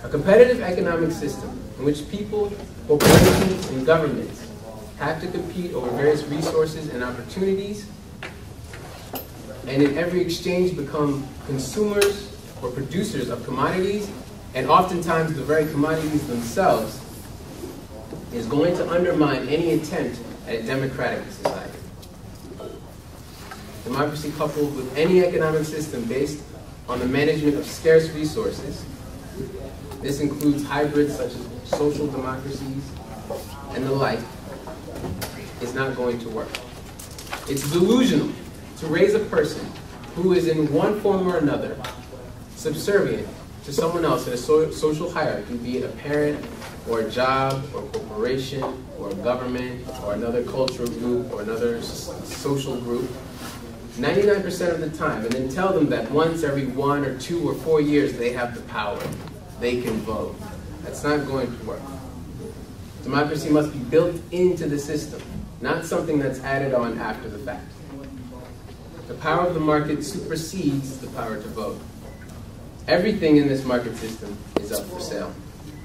A competitive economic system in which people, corporations, and governments have to compete over various resources and opportunities, and in every exchange become consumers or producers of commodities, and oftentimes the very commodities themselves, is going to undermine any attempt at a democratic society. Democracy coupled with any economic system based on the management of scarce resources, this includes hybrids such as social democracies and the like, is not going to work. It's delusional to raise a person who is in one form or another subservient to someone else in a social hierarchy, be it a parent or a job or a corporation or a government or another cultural group or another social group, 99% of the time, and then tell them that once every 1 or 2 or 4 years they have the power, they can vote. That's not going to work. Democracy must be built into the system, not something that's added on after the fact. The power of the market supersedes the power to vote. Everything in this market system is up for sale.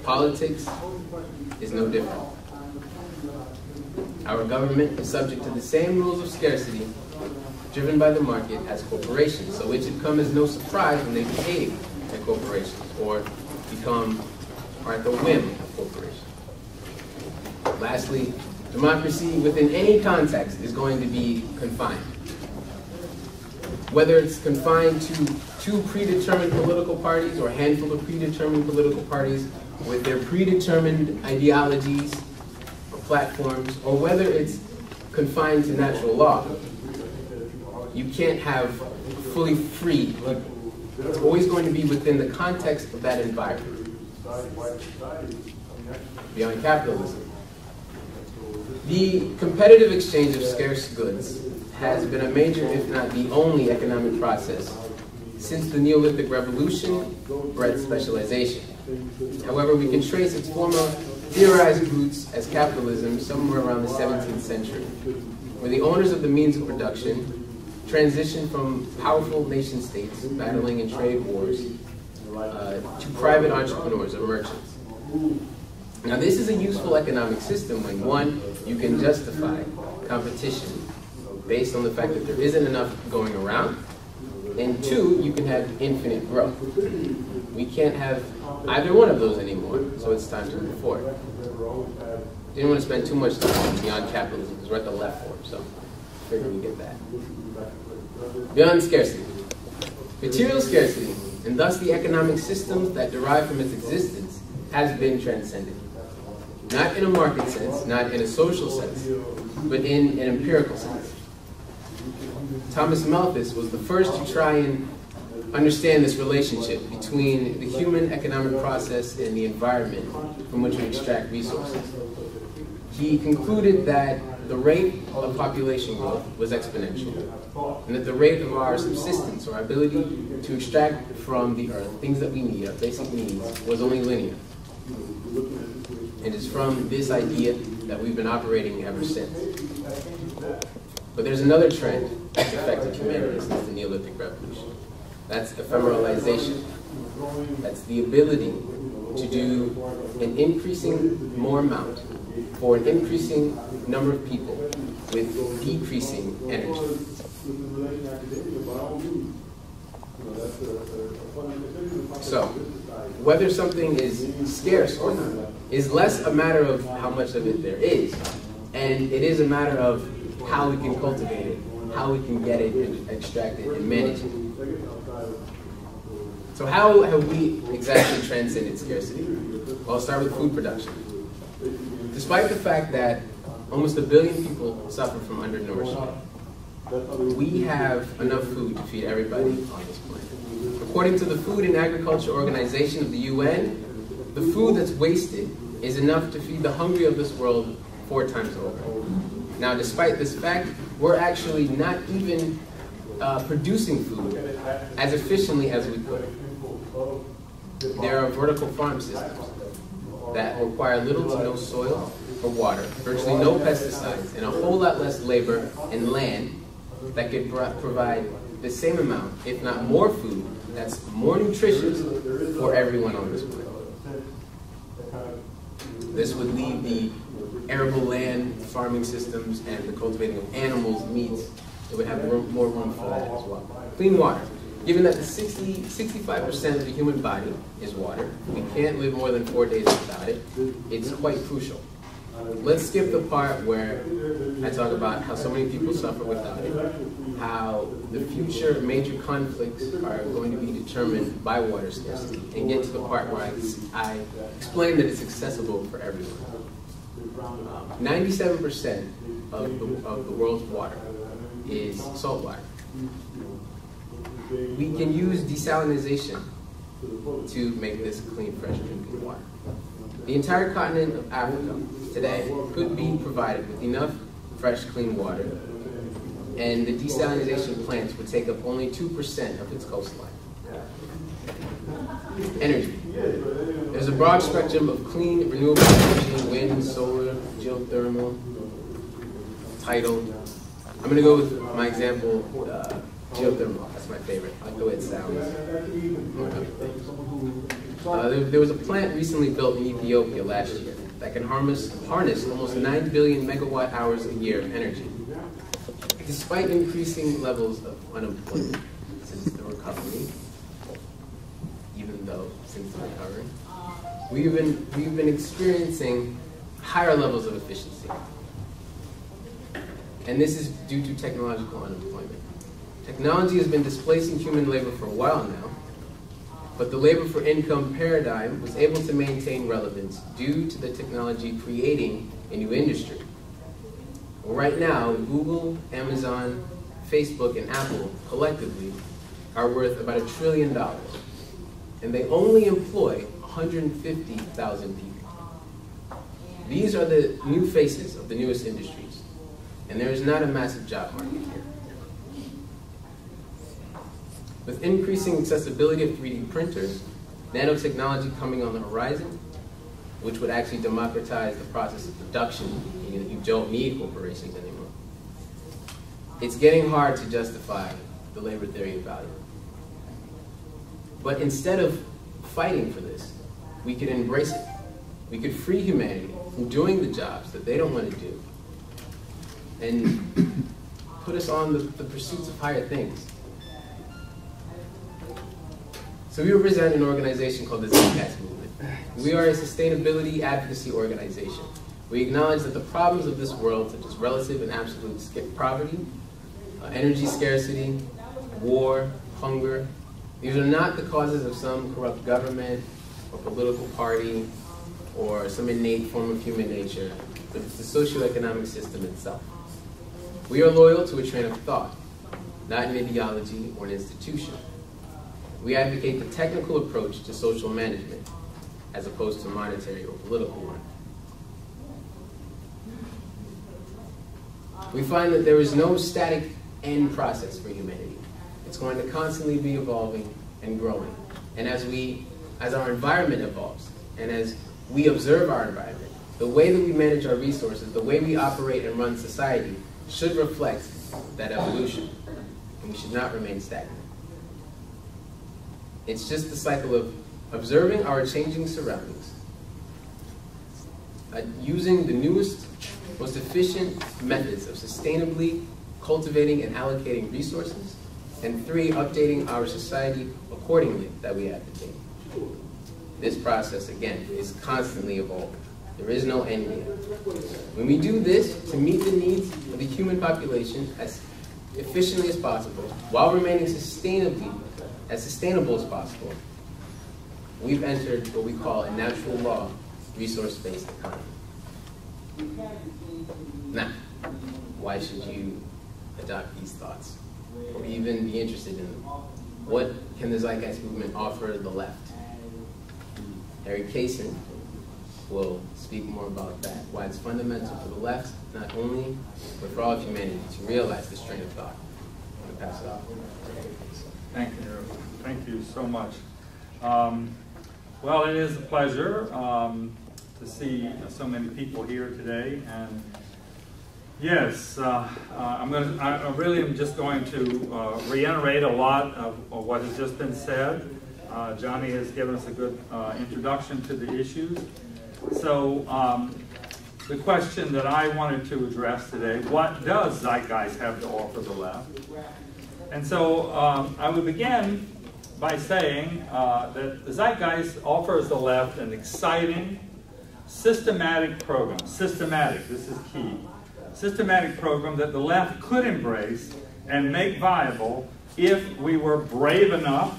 Politics is no different. Our government is subject to the same rules of scarcity driven by the market as corporations, so it should come as no surprise when they behave like corporations or are at the whim of corporations. Lastly, democracy within any context is going to be confined. Whether it's confined to 2 predetermined political parties or a handful of predetermined political parties with their predetermined ideologies or platforms, or whether it's confined to natural law, you can't have fully free people. It's always going to be within the context of that environment. Beyond capitalism. The competitive exchange of scarce goods has been a major, if not the only, economic process since the Neolithic Revolution bred specialization. However, we can trace its former theorized roots as capitalism somewhere around the 17th century, where the owners of the means of production transitioned from powerful nation states battling in trade wars to private entrepreneurs or merchants. Now, this is a useful economic system when, 1, you can justify competition based on the fact that there isn't enough going around, and 2, you can have infinite growth. We can't have either one of those anymore, so it's time to move forward. Didn't want to spend too much time on beyond capitalism because we're at the left form, so I figured we get that. Beyond scarcity. Material scarcity, and thus the economic systems that derive from its existence, has been transcended. Not in a market sense, not in a social sense, but in an empirical sense. Thomas Malthus was the first to try and understand this relationship between the human economic process and the environment from which we extract resources. He concluded that the rate of population growth was exponential, and that the rate of our subsistence, or our ability to extract from the earth things that we need, our basic needs, was only linear. It is from this idea that we've been operating ever since. But there's another trend that's affected humanity since the Neolithic Revolution. That's ephemeralization. That's the ability to do an increasing more amount for an increasing number of people with decreasing energy. So, whether something is scarce or not is less a matter of how much of it there is, and it is a matter of how we can cultivate it, how we can get it and extract it and manage it. So how have we exactly transcended scarcity? Well, I'll start with food production. Despite the fact that almost 1 billion people suffer from undernourishment, we have enough food to feed everybody on this planet. According to the Food and Agriculture Organization of the UN, the food that's wasted is enough to feed the hungry of this world 4 times over. Now, despite this fact, we're actually not even producing food as efficiently as we could. There are vertical farm systems that require little to no soil or water, virtually no pesticides, and a whole lot less labor and land that could provide the same amount, if not more food, that's more nutritious for everyone on this planet. This would leave the arable land, farming systems, and the cultivating of animals, meats. It would have more room for that as well. Clean water. Given that the 65% of the human body is water, we can't live more than 4 days without it, it's quite crucial. Let's skip the part where I talk about how so many people suffer without it, how the future major conflicts are going to be determined by water scarcity, and get to the part where I explain that it's accessible for everyone. 97% of the world's water is salt water. We can use desalination to make this clean, fresh drinking water. The entire continent of Africa today could be provided with enough fresh, clean water, and the desalination plants would take up only 2% of its coastline. Energy. There's a broad spectrum of clean, renewable energy: wind, solar, geothermal, tidal. I'm going to go with my example, geothermal. That's my favorite. I like the way it sounds. There was a plant recently built in Ethiopia last year that can harness almost 9 billion megawatt hours a year of energy. Despite increasing levels of unemployment since the recovery, we've been experiencing higher levels of efficiency. And this is due to technological unemployment. Technology has been displacing human labor for a while now, but the labor for income paradigm was able to maintain relevance due to the technology creating a new industry. Right now, Google, Amazon, Facebook, and Apple collectively are worth about $1 trillion, and they only employ 150,000 people. These are the new faces of the newest industries, and there is not a massive job market here. With increasing accessibility of 3D printers, nanotechnology coming on the horizon, which would actually democratize the process of production, meaning you don't need corporations anymore. It's getting hard to justify the labor theory of value. But instead of fighting for this, we could embrace it. We could free humanity from doing the jobs that they don't want to do, and put us on the pursuits of higher things. So we represent an organization called the Zeitgeist movement. We are a sustainability advocacy organization. We acknowledge that the problems of this world, such as relative and absolute poverty, energy scarcity, war, hunger, these are not the causes of some corrupt government or political party or some innate form of human nature, but it's the socioeconomic system itself. We are loyal to a train of thought, not an ideology or an institution. We advocate the technical approach to social management, as opposed to monetary or political one. We find that there is no static end process for humanity. It's going to constantly be evolving and growing. And as our environment evolves, and as we observe our environment, the way that we manage our resources, the way we operate and run society, should reflect that evolution. And we should not remain stagnant. It's just the cycle of observing our changing surroundings, using the newest, most efficient methods of sustainably cultivating and allocating resources, and 3, updating our society accordingly that we advocate. This process, again, is constantly evolving. There is no end game. When we do this to meet the needs of the human population as efficiently as possible, while remaining as sustainable as possible, we've entered what we call a natural law, resource-based economy. Now, why should you adopt these thoughts, or even be interested in them? What can the Zeitgeist movement offer the left? Harry Kaysen will speak more about that, why it's fundamental for the left, not only, but for all of humanity, to realize this train of thought. I'm going to pass it off. Thank you. Thank you so much. Well, it is a pleasure to see so many people here today. And yes, I really am just going to reiterate a lot of what has just been said. Johnny has given us a good introduction to the issues. So the question that I wanted to address today, what does Zeitgeist have to offer the left? And so I would begin by saying that the Zeitgeist offers the left an exciting, systematic program. Systematic, this is key. Systematic program that the left could embrace and make viable if we were brave enough,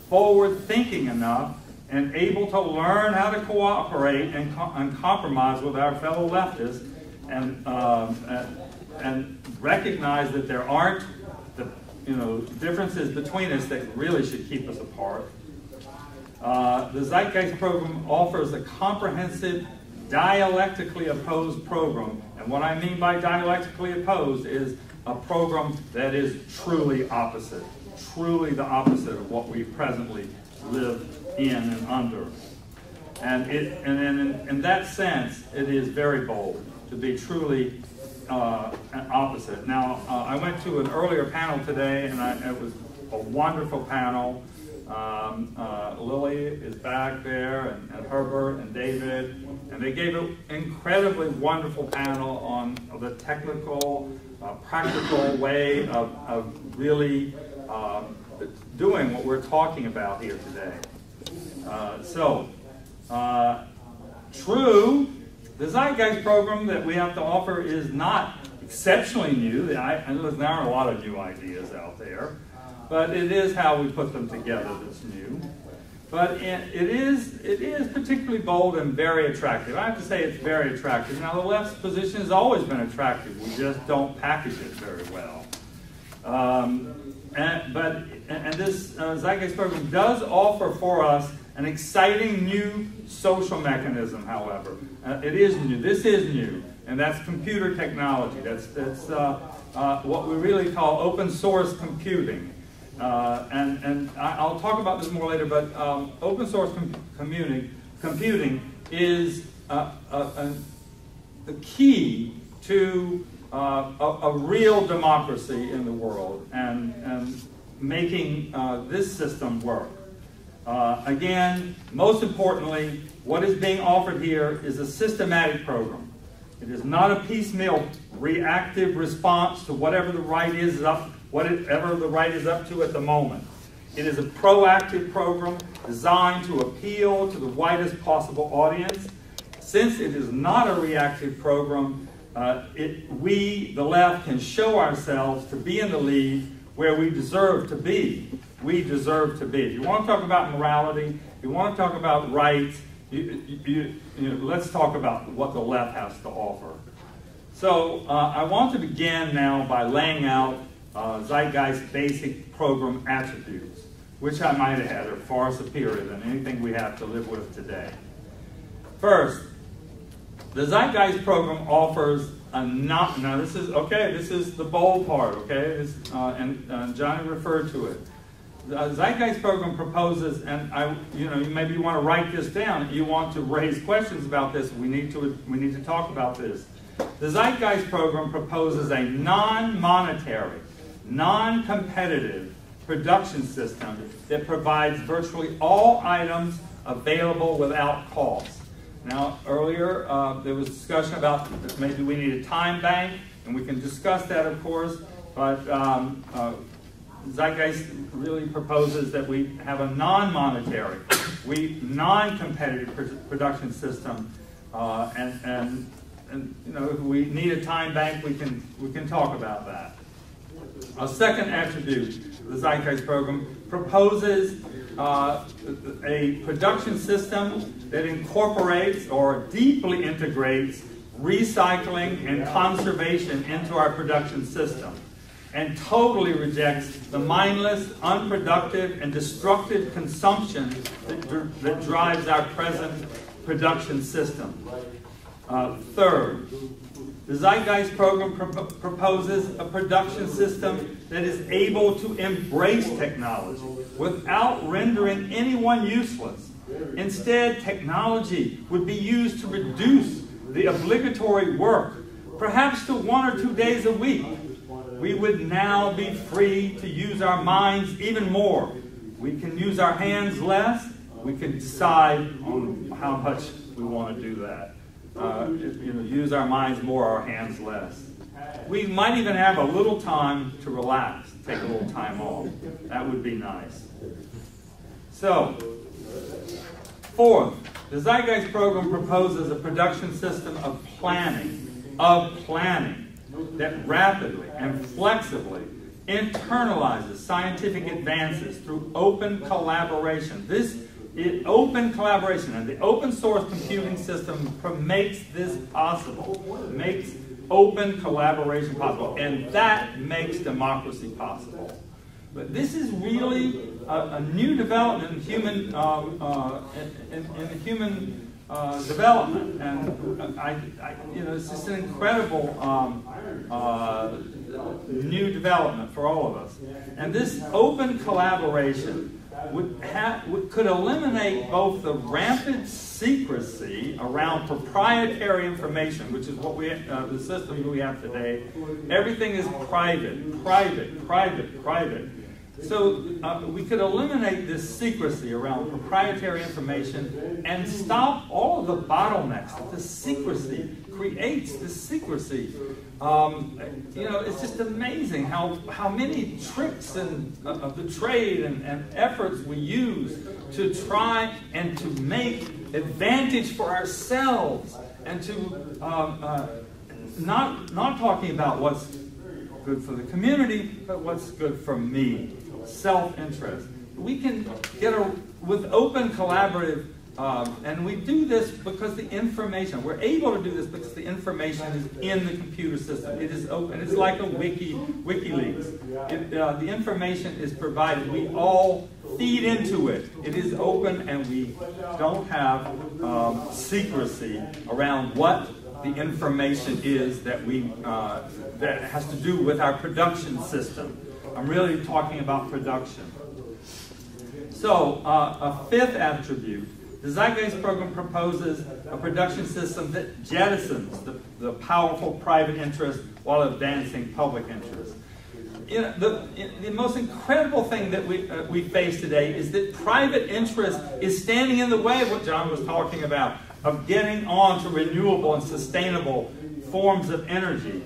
forward-thinking enough, and able to learn how to cooperate and compromise with our fellow leftists and recognize that there aren't the differences between us that really should keep us apart. The Zeitgeist program offers a comprehensive, dialectically opposed program. And what I mean by dialectically opposed is a program that is truly opposite, truly the opposite of what we presently live in and under. And in that sense, it is very bold to be truly opposite. Now, I went to an earlier panel today, and it was a wonderful panel. Lily is back there, and Herbert and David, and they gave an incredibly wonderful panel on the technical, practical way of really doing what we're talking about here today. True, the Zeitgeist program that we have to offer is not exceptionally new. There aren't a lot of new ideas out there, but it is how we put them together that's new. But it is particularly bold and very attractive. I have to say it's very attractive. Now, the left's position has always been attractive. We just don't package it very well. This Zeitgeist program does offer for us an exciting new social mechanism, however. It is new. This is new, and that's computer technology. That's what we really call open source computing. And I'll talk about this more later, but open source computing is the key to a real democracy in the world and making this system work. Again, most importantly, what is being offered here is a systematic program. It is not a piecemeal reactive response to whatever the right is up to at the moment. It is a proactive program designed to appeal to the widest possible audience. Since it is not a reactive program, we, the left, can show ourselves to be in the lead where we deserve to be. We deserve to be. If you want to talk about morality, if you want to talk about rights, let's talk about what the left has to offer. So I want to begin now by laying out Zeitgeist's basic program attributes, which I might add are far superior than anything we have to live with today. First, the Zeitgeist program offers now this is the bold part, okay? And Johnny referred to it. The Zeitgeist program proposes, and maybe you want to write this down. You want to raise questions about this. We need to talk about this. The Zeitgeist program proposes a non-monetary, non-competitive production system that provides virtually all items available without cost. Now, earlier there was discussion about maybe we need a time bank, and we can discuss that, of course, but Zeitgeist really proposes that we have a non-monetary, non-competitive production system, and if we need a time bank, we can talk about that. A second attribute, the Zeitgeist program proposes a production system that incorporates or deeply integrates recycling and conservation into our production system, and totally rejects the mindless, unproductive, and destructive consumption that drives our present production system. Third, the Zeitgeist program proposes a production system that is able to embrace technology without rendering anyone useless. Instead, technology would be used to reduce the obligatory work, perhaps to 1 or 2 days a week. We would now be free to use our minds even more. We can use our hands less. We can decide on how much we want to do that. Use our minds more, our hands less. We might even have a little time to relax, take a little time off. That would be nice. So, fourth, the Zeitgeist program proposes a production system of planning that rapidly and flexibly internalizes scientific advances through open collaboration. Open collaboration and the open source computing system makes this possible, makes open collaboration possible, and that makes democracy possible. But this is really a new development in human development, and it's just an incredible new development for all of us. And this open collaboration could eliminate both the rampant secrecy around proprietary information, which is what the system we have today. Everything is private, private, private, private. So we could eliminate this secrecy around proprietary information and stop all of the bottlenecks that the secrecy creates. This secrecy, it's just amazing how many tricks of the trade and efforts we use to try and to make advantage for ourselves, and to not talking about what's good for the community, but what's good for me. Self-interest. We can get with open collaborative, and we do this because the information, we're able to do this because the information is in the computer system. It is open. It's like a WikiLeaks. The information is provided. We all feed into it. It is open, and we don't have secrecy around what the information is that that has to do with our production system. I'm really talking about production. So, a fifth attribute, the Zeitgeist program proposes a production system that jettisons the powerful private interest while advancing public interest. The most incredible thing that we face today is that private interest is standing in the way of what John was talking about, of getting on to renewable and sustainable forms of energy.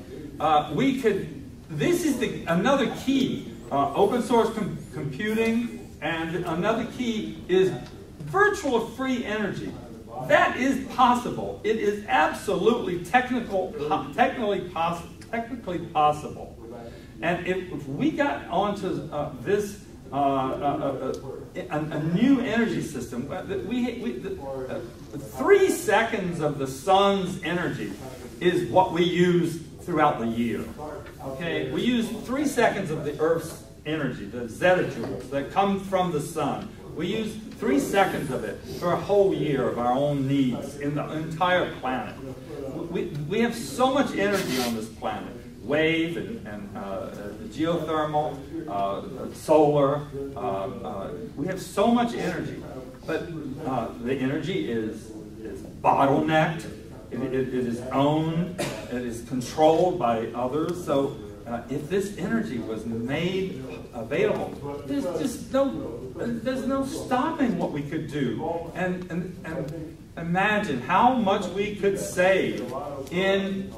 This is another key, open source computing, and another key is virtual free energy. That is possible. It is absolutely technically possible. And if we got onto this a new energy system, 3 seconds of the sun's energy is what we use throughout the year. Okay, we use 3 seconds of the Earth's energy, the zettajoules that come from the sun. We use 3 seconds of it for a whole year of our own needs in the entire planet. We have so much energy on this planet. Wave and geothermal, solar. We have so much energy, but the energy is bottlenecked. It is owned. It is controlled by others. So if this energy was made available, there's no stopping what we could do. And imagine how much we could save in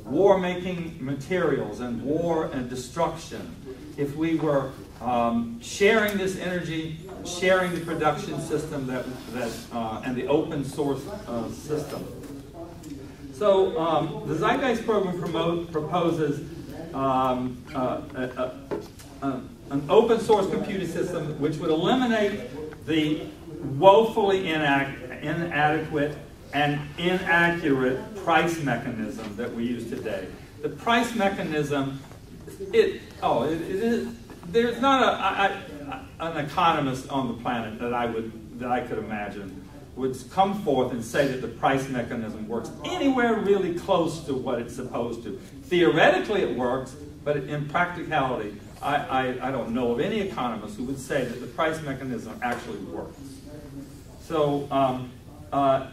war-making materials and war and destruction, if we were sharing this energy, sharing the production system and the open source system. So the Zeitgeist program proposes an open source computing system which would eliminate the woefully inadequate and inaccurate price mechanism that we use today. The price mechanism, there's not an economist on the planet that I could imagine would come forth and say that the price mechanism works anywhere really close to what it's supposed to. Theoretically it works, but in practicality, I don't know of any economist who would say that the price mechanism actually works. So,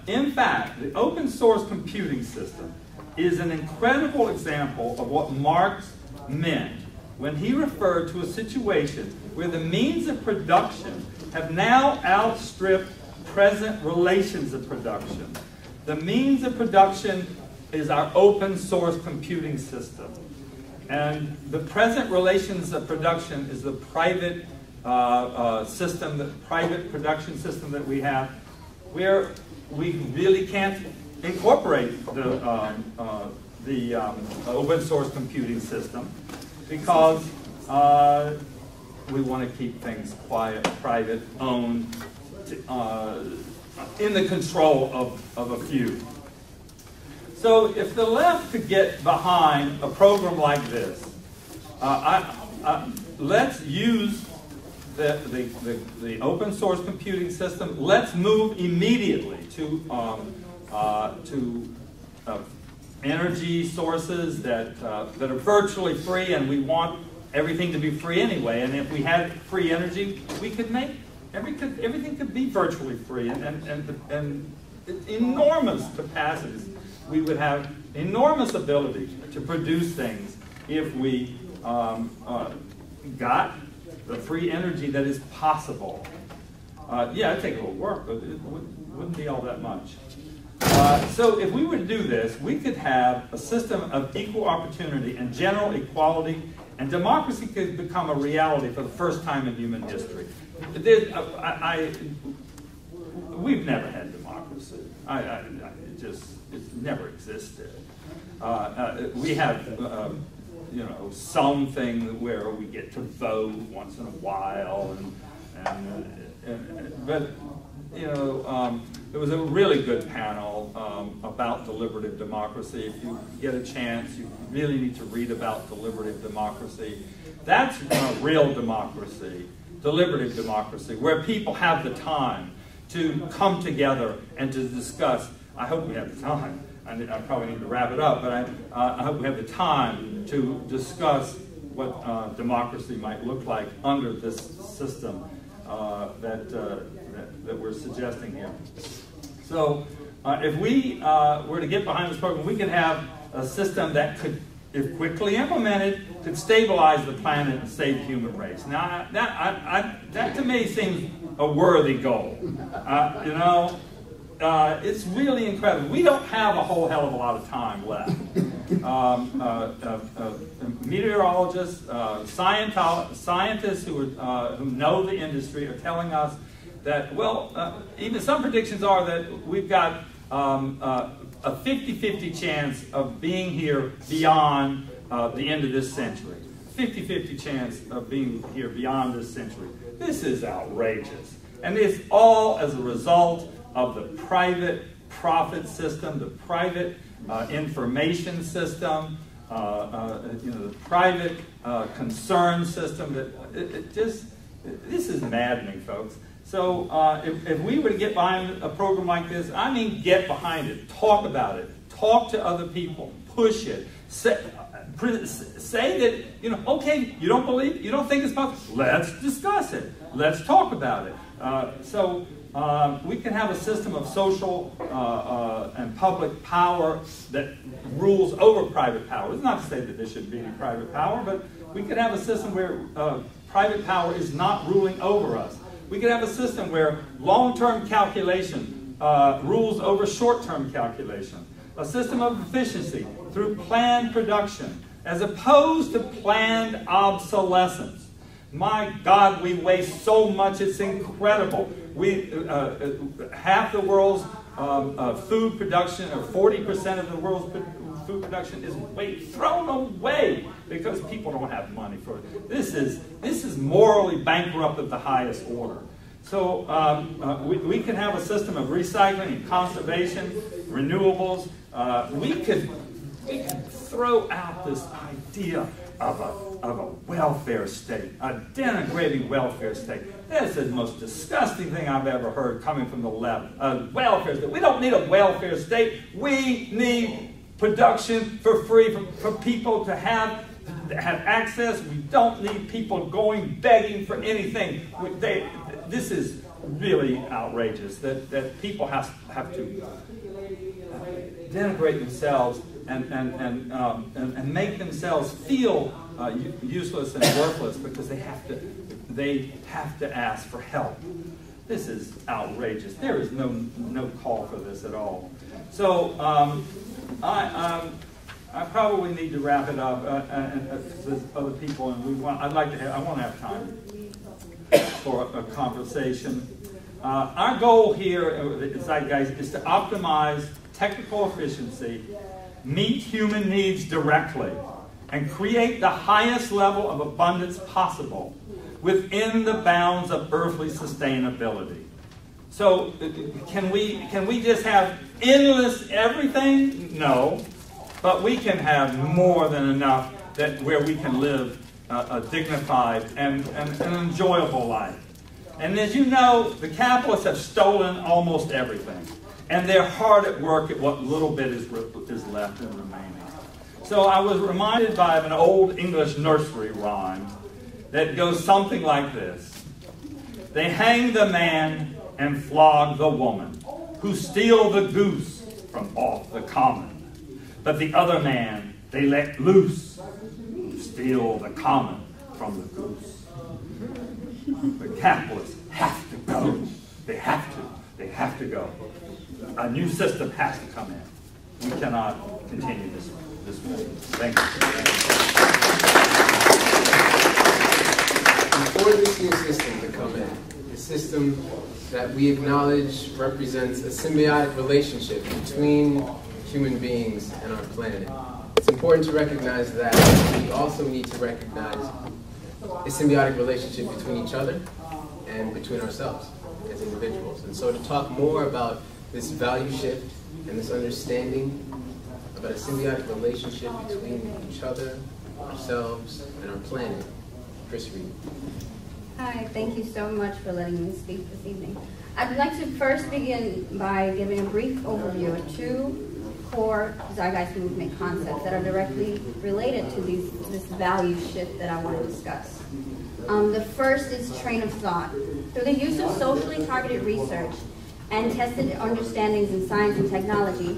in fact, the open source computing system is an incredible example of what Marx meant when he referred to a situation where the means of production have now outstripped present relations of production. The means of production is our open source computing system. And the present relations of production is the private system, the private production system that we have, where we really can't incorporate the open source computing system because we want to keep things quiet, private, owned, in the control of a few. So if the left could get behind a program like this, let's use the open source computing system. Let's move immediately to energy sources that are virtually free, and we want everything to be free anyway. And if we had free energy, we could make everything could be virtually free, and enormous capacities. We would have enormous ability to produce things if we got the free energy that is possible. Yeah, it'd take a little work, but it wouldn't be all that much. So if we were to do this, we could have a system of equal opportunity and general equality, and democracy could become a reality for the first time in human history. We've never had democracy. It's never existed. We have, something where we get to vote once in a while, but there was a really good panel about deliberative democracy. If you get a chance, you really need to read about deliberative democracy. That's real democracy, deliberative democracy, where people have the time to come together and to discuss. I hope we have the time. I probably need to wrap it up, but I hope we have the time to discuss what democracy might look like under this system that we're suggesting here. So if we were to get behind this program, we could have a system that could, if quickly implemented, could stabilize the planet and save the human race. Now, that to me seems a worthy goal. It's really incredible. We don't have a whole hell of a lot of time left. Meteorologists, scientists who know the industry are telling us that, even some predictions are that we've got a 50-50 chance of being here beyond the end of this century. 50-50 chance of being here beyond this century. This is outrageous. And it's all as a result of the private profit system, the private information system, the private concern system. This is maddening, folks. So if we were to get behind a program like this, I mean get behind it, talk about it, talk to other people, push it, say that, okay, you don't think it's possible, let's discuss it, let's talk about it. So we can have a system of social and public power that rules over private power. It's not to say that there shouldn't be any private power, but we could have a system where private power is not ruling over us. We could have a system where long-term calculation rules over short-term calculation. A system of efficiency through planned production, as opposed to planned obsolescence. My God, we waste so much, it's incredible. Half the world's food production, or 40% of the world's food production, is thrown away because people don't have money for it. This is morally bankrupt of the highest order. So we can have a system of recycling and conservation, renewables. We could throw out this idea of a welfare state, a denigrating welfare state. That's the most disgusting thing I've ever heard coming from the left. A welfare state. We don't need a welfare state. We need production for free for people to have access. We don't need people going begging for anything. This is really outrageous that people have to denigrate themselves and make themselves feel useless and worthless because they have to ask for help. This is outrageous. There is no call for this at all. So I probably need to wrap it up. And there's other people, and I want to have time for a conversation. Our goal here at Zeitgeist is to optimize technical efficiency, meet human needs directly, and create the highest level of abundance possible within the bounds of earthly sustainability. So can we just have endless everything? No. But we can have more than enough where we can live a dignified and an enjoyable life. And as you know, the capitalists have stolen almost everything. And they're hard at work at what little bit is left and remaining. So I was reminded by an old English nursery rhyme that goes something like this. They hang the man and flog the woman who steal the goose from off the common. But the other man they let loose who steal the common from the goose. The capitalists have to go. They have to go. A new system has to come in. We cannot continue this way. Thank you. For this new system to come in, the system that we acknowledge represents a symbiotic relationship between human beings and our planet. It's important to recognize that we also need to recognize a symbiotic relationship between each other and between ourselves as individuals. And so to talk more about this value shift and this understanding about a symbiotic relationship between each other, ourselves, and our planet, Chris Reed. Hi, thank you so much for letting me speak this evening. I'd like to first begin by giving a brief overview of two core Zeitgeist movement concepts that are directly related to this value shift that I want to discuss. The first is train of thought. Through the use of socially targeted research and tested understandings in science and technology,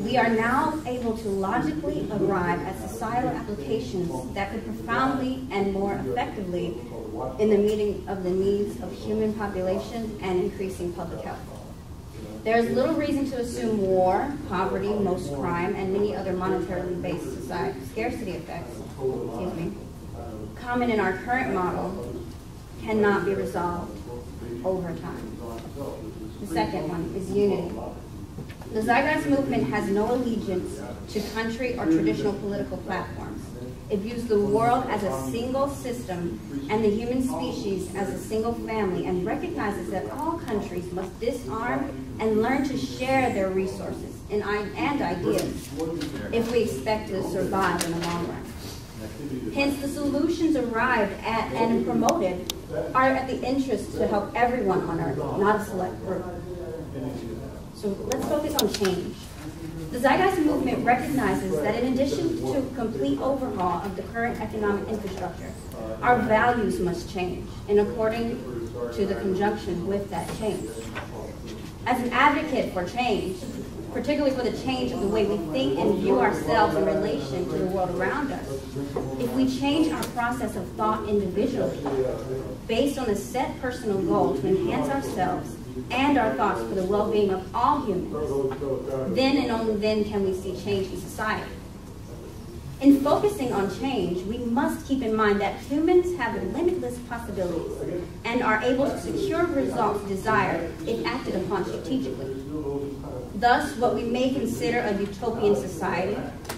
we are now able to logically arrive at societal applications that could profoundly and more effectively in the meeting of the needs of human population and increasing public health. There is little reason to assume war, poverty, most crime, and many other monetarily based scarcity effects, common in our current model, cannot be resolved over time. The second one is unity. The Zeitgeist movement has no allegiance to country or traditional political platforms. It views the world as a single system and the human species as a single family, and recognizes that all countries must disarm and learn to share their resources and ideas if we expect to survive in the long run. Hence, the solutions arrived at and promoted are at the interest to help everyone on Earth, not a select group. So let's focus on change. The Zeitgeist movement recognizes that in addition to a complete overhaul of the current economic infrastructure, our values must change in according to the conjunction with that change. As an advocate for change, particularly for the change of the way we think and view ourselves in relation to the world around us, if we change our process of thought individually, based on a set personal goal to enhance ourselves and our thoughts for the well-being of all humans, then and only then can we see change in society. In focusing on change, we must keep in mind that humans have limitless possibilities and are able to secure results desired if acted upon strategically. Thus, what we may consider a utopian society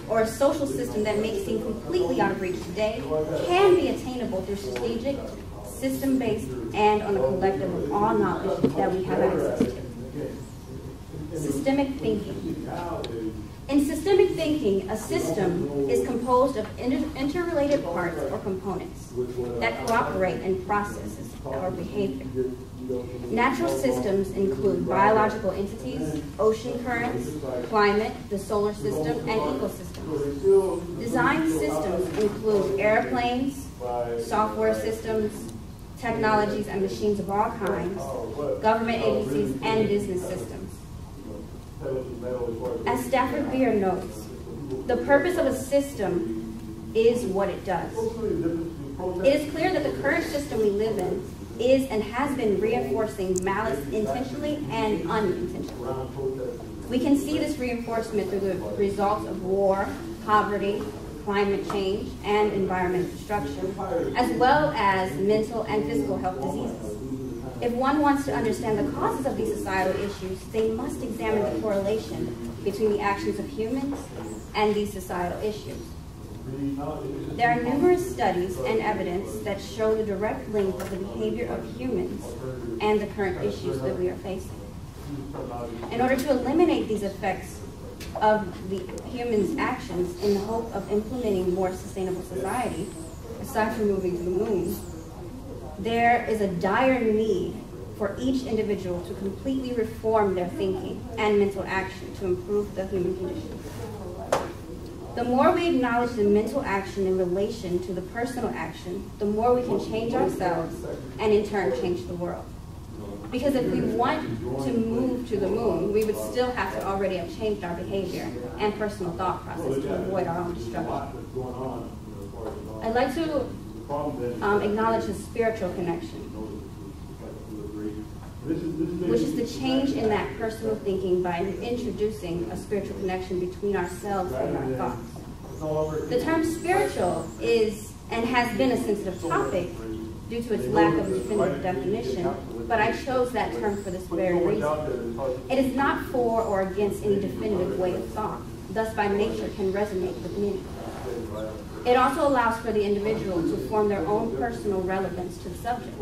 or a social system that may seem completely out of reach today can be attainable through strategic, system-based, and on a collective of all knowledge that we have access to. Systemic thinking. In systemic thinking, a system is composed of interrelated parts or components that cooperate in processes or behavior. Natural systems include biological entities, ocean currents, climate, the solar system, and ecosystems. Design systems include airplanes, software systems, technologies and machines of all kinds, government agencies, and business systems. As Stafford Beer notes, the purpose of a system is what it does. It is clear that the current system we live in is and has been reinforcing malice intentionally and unintentionally. We can see this reinforcement through the results of war, poverty, climate change, and environmental destruction, as well as mental and physical health diseases. If one wants to understand the causes of these societal issues, they must examine the correlation between the actions of humans and these societal issues. There are numerous studies and evidence that show the direct link of the behavior of humans and the current issues that we are facing. In order to eliminate these effects of the humans' actions in the hope of implementing a more sustainable society, aside from moving to the moon, there is a dire need for each individual to completely reform their thinking and mental action to improve the human condition. The more we acknowledge the mental action in relation to the personal action, the more we can change ourselves and in turn change the world. Because if we want to move to the moon, we would still have to already have changed our behavior and personal thought process to avoid our own destruction. I'd like to acknowledge the spiritual connection, which is the change in that personal thinking by introducing a spiritual connection between ourselves and our thoughts. The term spiritual is and has been a sensitive topic due to its lack of a definitive definition, but I chose that term for this very reason. It is not for or against any definitive way of thought, thus by nature can resonate with many. It also allows for the individual to form their own personal relevance to the subject.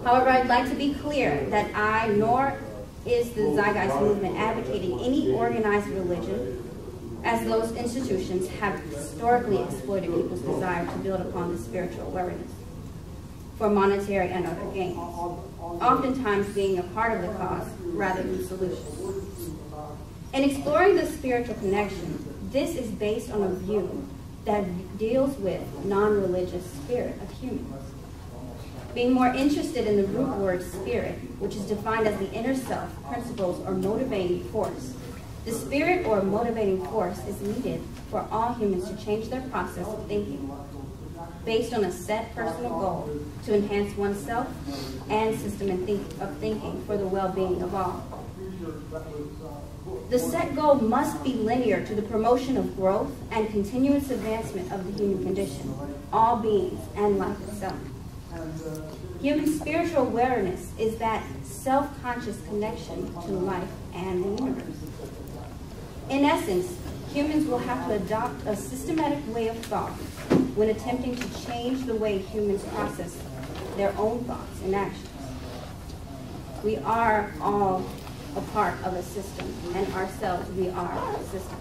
However, I'd like to be clear that I, nor is the Zeitgeist movement advocating any organized religion, as those institutions have historically exploited people's desire to build upon the spiritual awareness for monetary and other gains, oftentimes being a part of the cause rather than the solution. In exploring the spiritual connection, this is based on a view that deals with non-religious spirit of humans. Being more interested in the root word spirit, which is defined as the inner self, principles, or motivating force. The spirit or motivating force is needed for all humans to change their process of thinking, based on a set personal goal to enhance oneself and system of thinking for the well-being of all. The set goal must be linear to the promotion of growth and continuous advancement of the human condition, all beings, and life itself. Human spiritual awareness is that self-conscious connection to life and the universe. In essence, humans will have to adopt a systematic way of thought when attempting to change the way humans process their own thoughts and actions. We are all a part of a system, and ourselves, we are systems.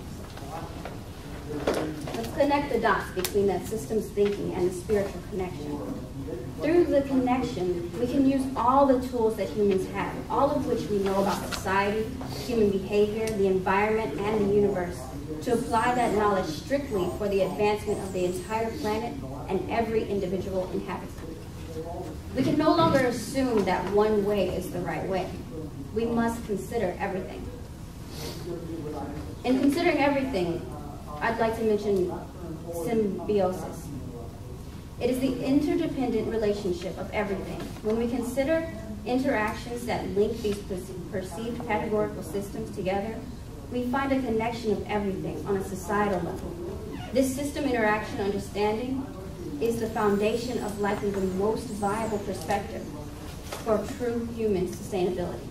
Let's connect the dots between that systems thinking and the spiritual connection. Through the connection, we can use all the tools that humans have, all of which we know about society, human behavior, the environment, and the universe, to apply that knowledge strictly for the advancement of the entire planet and every individual inhabitant. We can no longer assume that one way is the right way. We must consider everything. In considering everything, I'd like to mention symbiosis. It is the interdependent relationship of everything. When we consider interactions that link these perceived categorical systems together, we find a connection of everything on a societal level. This system interaction understanding is the foundation of likely the most viable perspective for true human sustainability.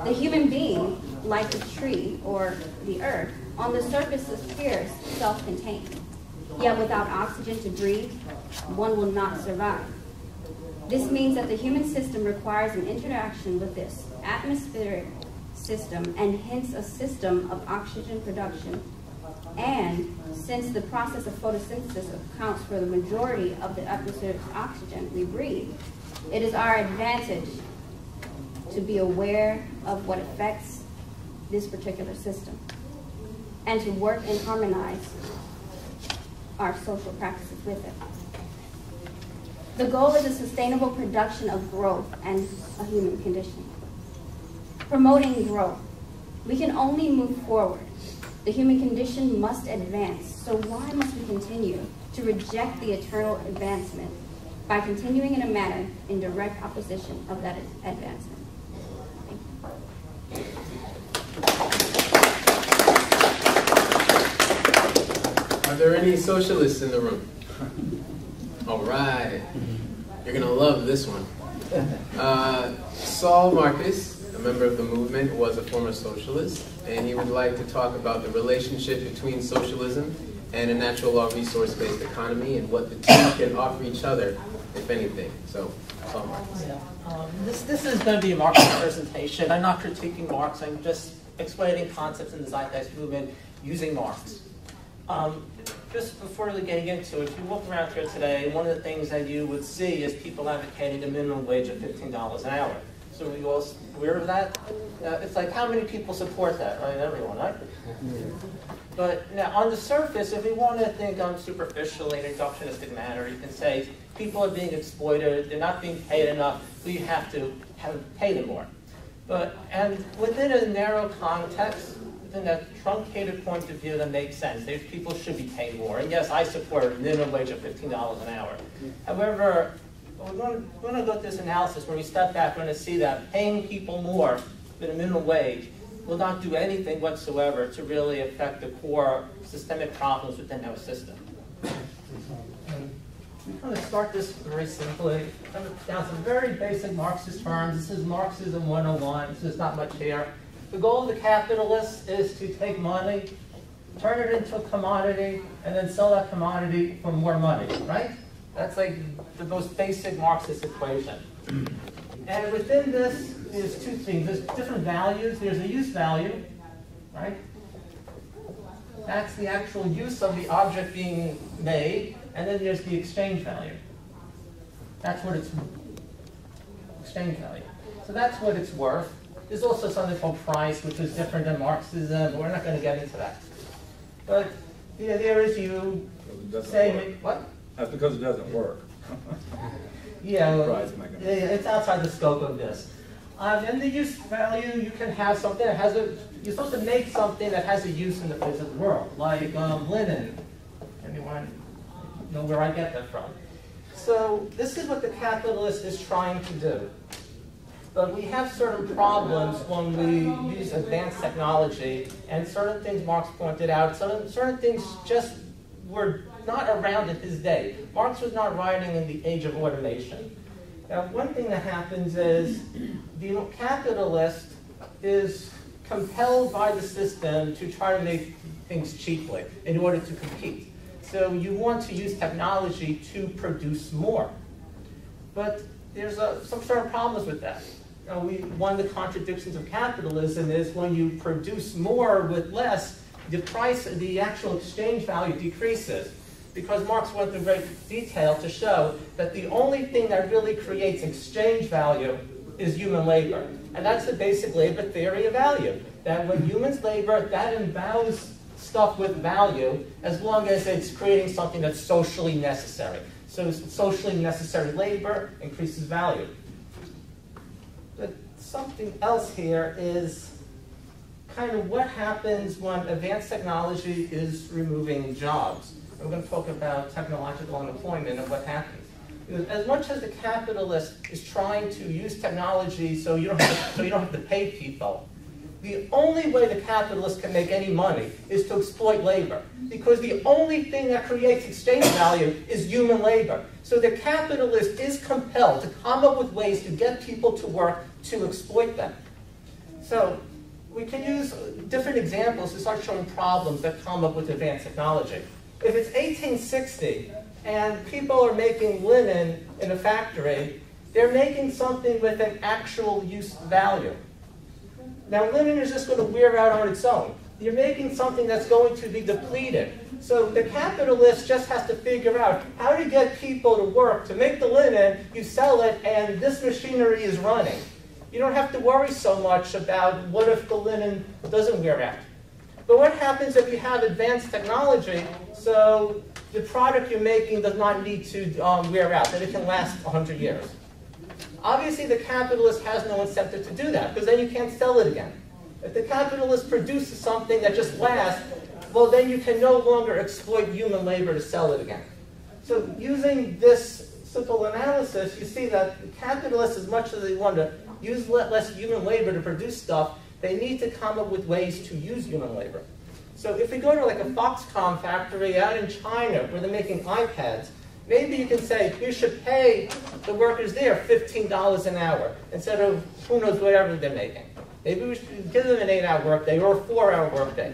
The human being, like the tree or the earth, on the surface appears self-contained. Yet without oxygen to breathe, one will not survive. This means that the human system requires an interaction with this atmospheric system and hence a system of oxygen production. And since the process of photosynthesis accounts for the majority of the atmospheric oxygen we breathe, it is our advantage to be aware of what affects this particular system and to work and harmonize our social practices with it. The goal is a sustainable production of growth and a human condition. Promoting growth. We can only move forward. The human condition must advance, so why must we continue to reject the eternal advancement by continuing in a manner in direct opposition of that advancement. Are there any socialists in the room? All right. You're going to love this one. Saul Marcus, a member of the movement, was a former socialist, and he would like to talk about the relationship between socialism and a natural law resource-based economy and what the two can offer each other, if anything. So, Saul Marcus. Yeah. This is going to be a Marxist presentation. I'm not critiquing Marx. I'm just explaining concepts in the Zeitgeist movement using Marx. Just before really getting into it, if you walk around here today, one of the things that you would see is people advocating a minimum wage of $15 an hour. So are you all aware of that? It's like, how many people support that? Right? Everyone, right? But now, on the surface, if we want to think superficially in a reductionistic manner, you can say people are being exploited, they're not being paid enough, so you have to pay them more. And within a narrow context, within that truncated point of view, that makes sense. These people should be paid more. And yes, I support a minimum wage of $15 an hour. However, we're going to go through this analysis where we step back, we're going to see that paying people more than a minimum wage will not do anything whatsoever to really affect the core systemic problems within our system. We're going to start this very simply. Down some very basic Marxist terms. This is Marxism 101. So there's not much here. The goal of the capitalist is to take money, turn it into a commodity, and then sell that commodity for more money, right? That's like the most basic Marxist equation. And within this is two things. There's different values. There's a use value, right? That's the actual use of the object being made. And then there's the exchange value. That's what it's exchange value. So that's what it's worth. There's also something called price, which is different than Marxism, but we're not going to get into that. But the idea is you say, what? That's because it doesn't work. Yeah, it's outside the scope of this. In the use value, you can have something that has a, you're supposed to make something that has a use in the physical world, like linen. Anyone know where I get that from? So this is what the capitalist is trying to do. But we have certain problems when we use advanced technology, and certain things Marx pointed out, certain things just were not around in his day. Marx was not writing in the age of automation. Now, one thing that happens is the capitalist is compelled by the system to try to make things cheaply in order to compete. So you want to use technology to produce more. But there's some certain problems with that. One of the contradictions of capitalism is when you produce more with less, the price, the actual exchange value decreases. Because Marx went into great detail to show that the only thing that really creates exchange value is human labor. And that's the basic labor theory of value. That when humans labor, that endows stuff with value as long as it's creating something that's socially necessary. So socially necessary labor increases value. But something else here is kind of what happens when advanced technology is removing jobs. We're going to talk about technological unemployment and what happens. Because as much as the capitalist is trying to use technology so you don't have to pay people, the only way the capitalist can make any money is to exploit labor. Because the only thing that creates exchange value is human labor. So the capitalist is compelled to come up with ways to get people to work to exploit them. So we can use different examples to start showing problems that come up with advanced technology. If it's 1860 and people are making linen in a factory, they're making something with an actual use value. Now, linen is just going to wear out on its own. You're making something that's going to be depleted. So the capitalist just has to figure out how to get people to work. To make the linen, you sell it, and this machinery is running. You don't have to worry so much about what if the linen doesn't wear out. But what happens if you have advanced technology, so the product you're making does not need to wear out, that it can last 100 years? Obviously, the capitalist has no incentive to do that, because then you can't sell it again. If the capitalist produces something that just lasts, well, then you can no longer exploit human labor to sell it again. So using this simple analysis, you see that capitalists, as much as they want to use less human labor to produce stuff, they need to come up with ways to use human labor. So if we go to like a Foxconn factory out in China where they're making iPads, maybe you can say you should pay the workers there $15 an hour instead of who knows whatever they're making. Maybe we should give them an 8-hour workday or a 4-hour workday.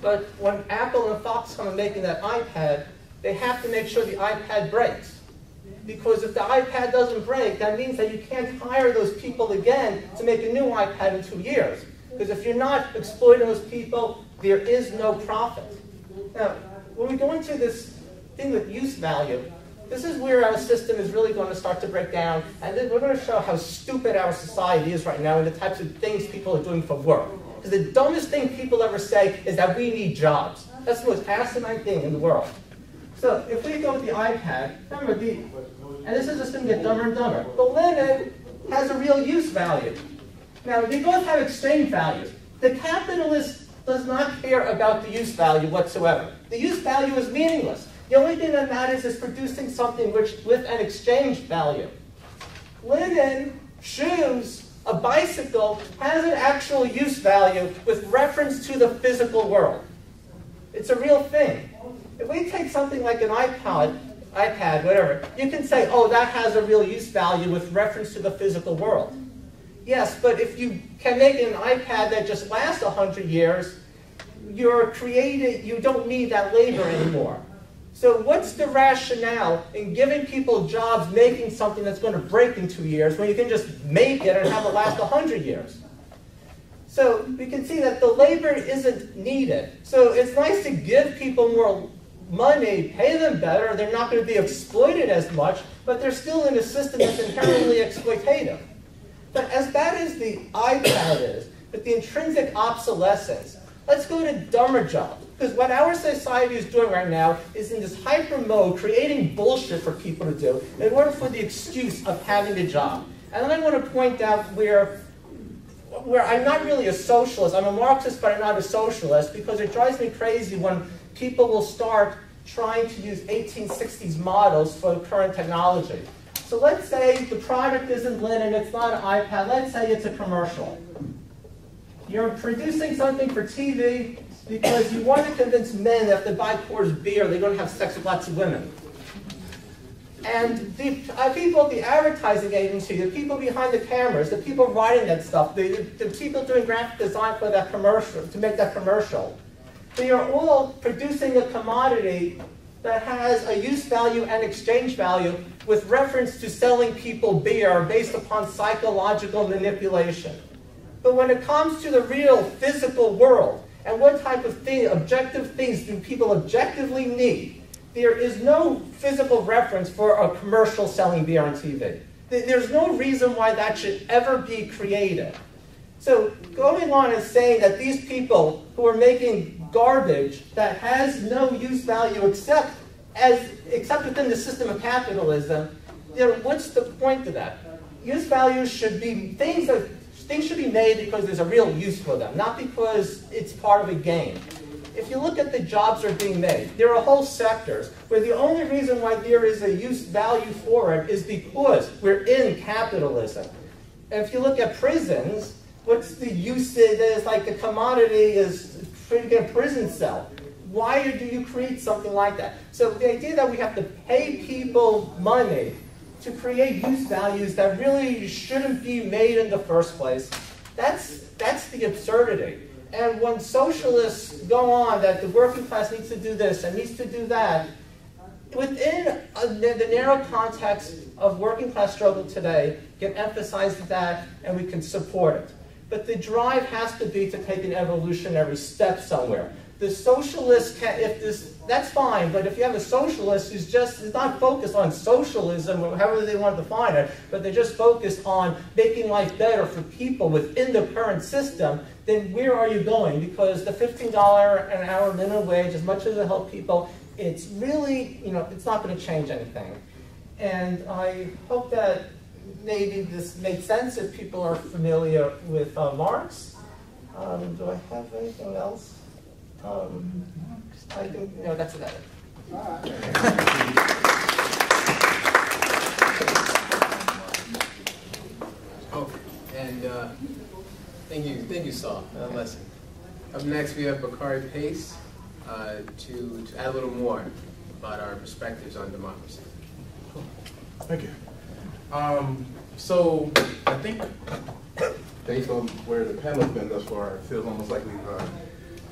But when Apple and Foxconn are making that iPad, they have to make sure the iPad breaks. Because if the iPad doesn't break, that means that you can't hire those people again to make a new iPad in 2 years. Because if you're not exploiting those people, there is no profit. Now, when we go into this thing with use value, this is where our system is really going to start to break down, and then we're going to show how stupid our society is right now and the types of things people are doing for work. Because the dumbest thing people ever say is that we need jobs. That's the most asinine thing in the world. So if we go with the iPad, remember and this is just going to get dumber and dumber, the linen has a real use value. Now, they both have exchange values. The capitalist does not care about the use value whatsoever. The use value is meaningless. The only thing that matters is producing something with an exchange value. Linen, shoes, a bicycle has an actual use value with reference to the physical world. It's a real thing. If we take something like an iPad, whatever, you can say, oh, that has a real use value with reference to the physical world. Yes, but if you can make an iPad that just lasts 100 years, you don't need that labor anymore. So what's the rationale in giving people jobs making something that's going to break in 2 years when you can just make it and have it last 100 years? So we can see that the labor isn't needed. So it's nice to give people more money, pay them better, they're not going to be exploited as much, but they're still in a system that's inherently exploitative. But as bad as the iPad is, with the intrinsic obsolescence, let's go to dumber jobs. Because what our society is doing right now is in this hyper mode, creating bullshit for people to do in order for the excuse of having a job. And then I want to point out where I'm not really a socialist. I'm a Marxist, but I'm not a socialist, because it drives me crazy when people will start trying to use 1860s models for current technology. So let's say the product isn't linen, it's not an iPad, let's say it's a commercial. You're producing something for TV because you want to convince men that if they buy Coors beer, they're going to have sex with lots of women. And the people at the advertising agency, the people behind the cameras, the people writing that stuff, the people doing graphic design for that commercial, to make that commercial, they are all producing a commodity that has a use value and exchange value with reference to selling people beer based upon psychological manipulation. But when it comes to the real physical world, and what type of objective things do people objectively need, there is no physical reference for a commercial selling beer on TV. There's no reason why that should ever be created. So going on and saying that these people who are making garbage that has no use value except within the system of capitalism, what's the point of that? Use values should be things should be made because there's a real use for them, not because it's part of a game. If you look at the jobs that are being made, there are whole sectors where the only reason why there is a use value for it is because we're in capitalism. And if you look at prisons, what's the use? There's like a commodity is creating a prison cell. Why do you create something like that? So the idea that we have to pay people money to create use values that really shouldn't be made in the first place, that's the absurdity. And when socialists go on that the working class needs to do this and needs to do that, within the narrow context of working class struggle today, can emphasize that and we can support it. But the drive has to be to take an evolutionary step somewhere. The socialist, that's fine, but if you have a socialist who's is not focused on socialism, or however they want to define it, but they're just focused on making life better for people within the current system, then where are you going? Because the $15 an hour minimum wage, as much as it helps people, it's really, it's not going to change anything. And I hope that maybe this made sense if people are familiar with Marx. Do I have anything else? I think, that's about it. And thank you, Saul. Lesson. Up next, we have Bakari Pace to add a little more about our perspectives on democracy. Thank you. So I think based on where the panel's been thus far, it feels almost like we've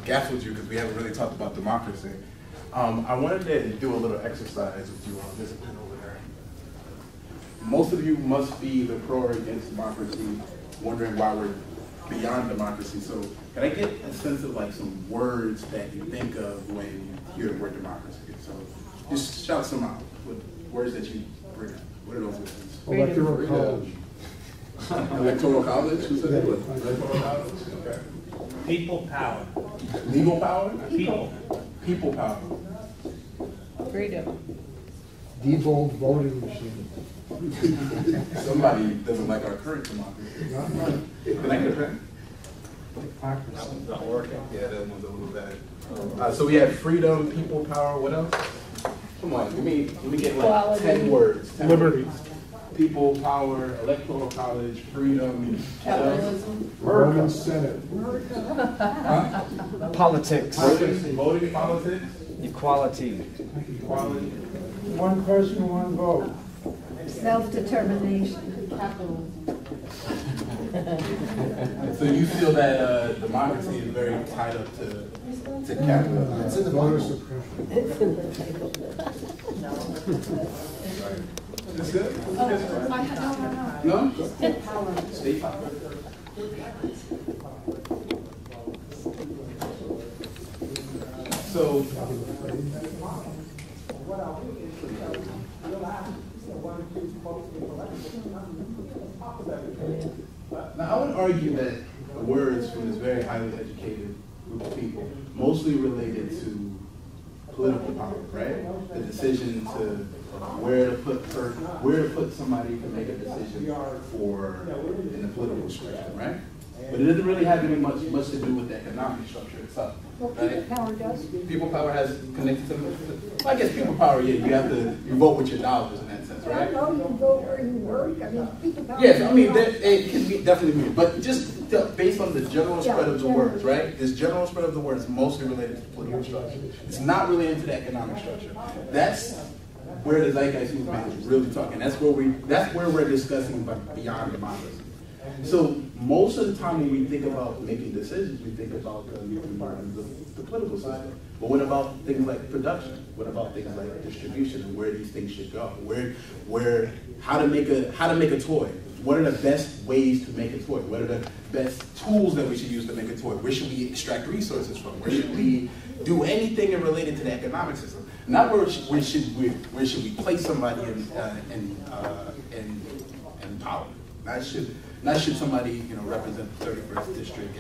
gaffled you because we haven't really talked about democracy. I wanted to do a little exercise with you on this pen over there. Most of you must be either pro or against democracy, wondering why we're beyond democracy. So can I get a sense of like some words that you think of when you hear the word democracy? So just shout some out with words that you bring up. What are those words? Electoral college. Electoral college? Who said that? Electoral college? Okay. People power. Legal power? People. People power. Freedom. Devolved voting machine. Somebody doesn't like our current democracy. Can I get a pen? That one's not working. Yeah, that one's a little bad. So we have freedom, people power, what else? Come on, let me get like 10 words. 10 Liberty. Words. People power, electoral college, freedom, Capitalism. Roman Senate. huh? Politics. Voting politics. Equality. Equality. One person, one vote. Self-determination. So you feel that democracy is very tied up to capitalism? It's in the voter suppression. Is this good? No? State power. State power. So, now I would argue that the words from this very highly educated group of people mostly related to political power, right? The decision to where to put somebody to make a decision for in the political structure, right? But it doesn't really have any much to do with the economic structure itself. Right? People power does. People power has connected to I guess people power, yeah, you vote with your dollars in that sense, right? No, you vote where you work. I mean, people power. Yes, I mean, it can be definitely mean, but just based on the general spread of the words, right? This general spread of the words is mostly related to political structure. It's not related to the economic structure. That's where the Zeitgeist movement is really talking. That's where we're discussing about beyond democracy. So most of the time when we think about making decisions, we think about the political system. But what about things like production? What about things like distribution and where these things should go? How to make a toy? What are the best ways to make a toy? What are the best tools that we should use to make a toy? Where should we extract resources from? Where should we do anything related to the economic system? Not where should we place somebody in power? Not should somebody represent the 31st district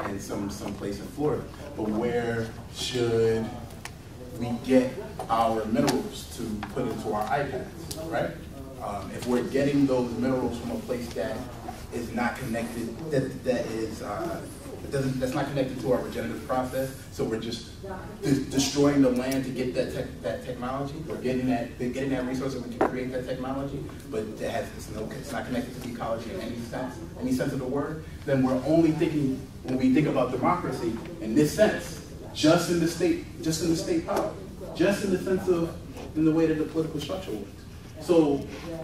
in some place in Florida, but where should we get our minerals to put into our iPads, right? If we're getting those minerals from a place that is not connected, that's not connected to our regenerative process, so we're just destroying the land to get that technology. We're getting that resource and we can create that technology, but it's not connected to the ecology in any sense of the word. Then we're only thinking, when we think about democracy, in this sense, just in the state power, just in the sense of in the way that the political structure works. So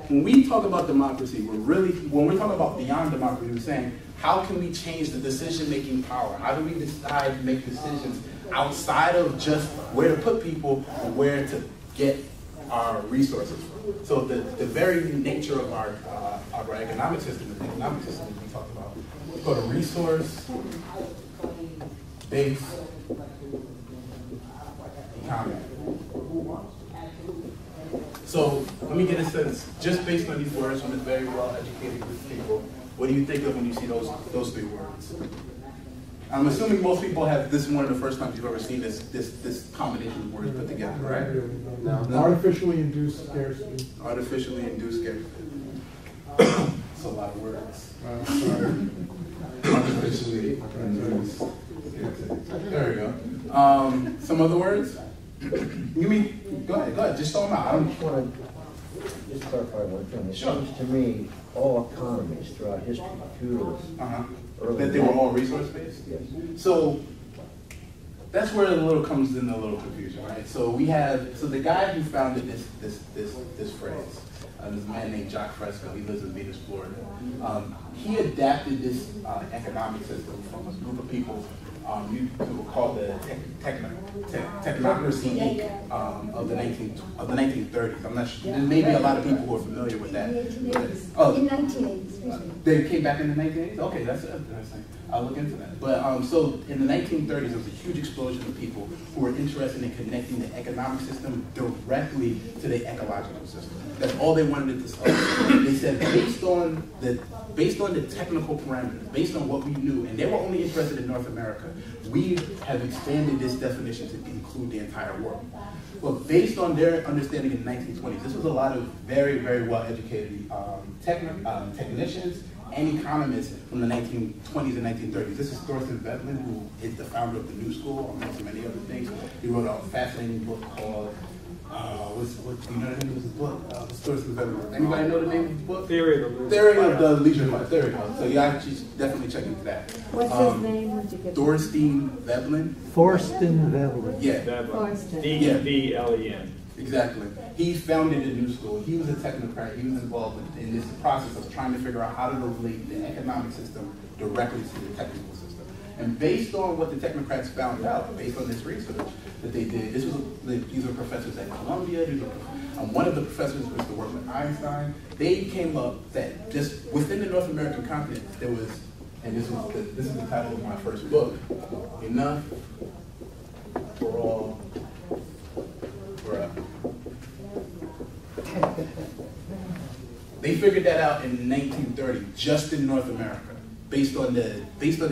when we talk about democracy, when we're talking about beyond democracy, we're saying, how can we change the decision-making power? How do we decide to make decisions outside of just where to put people and where to get our resources from? So the very nature of our economic system, the economic system that we talked about, we call it resource-based economy. So let me get a sense, just based on these words from this very well-educated group of people, what do you think of when you see those three words? I'm assuming most people have this one of the first times you've ever seen this combination of words put together, right? No. Artificially induced scarcity. Artificially induced scarcity. That's a lot of words. Sorry. Artificially induced scarcity. There we go. Some other words? Go ahead, just throw them out. I don't want to. Just clarify one thing. It Sure. seems to me all economies throughout history, feudalism, That they were all resource-based? yes. So that's where it a little comes in a little confusion, right? So the guy who founded this phrase, this man named Jacques Fresco, he lives in Venus, Florida. He adapted this economic system from a group of people you would call the Technocracy of the 1930s. I'm not sure. There may be a lot of people who are familiar with that. Oh, In 1980s. they came back in the 1980s? Okay, that's interesting. I'll look into that. But so in the 1930s, there was a huge explosion of people who were interested in connecting the economic system directly to the ecological system. That's all they wanted it to solve. They said based on the technical parameters, based on what we knew, and they were only interested in North America, we have expanded this definition to include the entire world. But based on their understanding in the 1920s, this was a lot of very, very well-educated technicians and economists from the 1920s and 1930s. This is Thorstein Veblen, who is the founder of the New School, amongst many other things. He wrote a fascinating book called, do you know the name of his book? Thorstein Veblen. Anybody know the name of the book? Theory of the Leisure Class. There we go. So yeah, should definitely check into that. What's his name? Thorstein Veblen. Thorstein Veblen. Yeah. Thorstein. D-E-V-L-E-N. Exactly. He founded the New School. He was a technocrat. He was involved in this process of trying to figure out how to relate the economic system directly to the technical system. And based on what the technocrats found out, based on this research that they did, these were professors at Columbia. One of the professors was to work with Einstein. They came up that just within the North American continent, there was, and this is the title of my first book, Enough for All. They figured that out in 1930, just in North America, based on the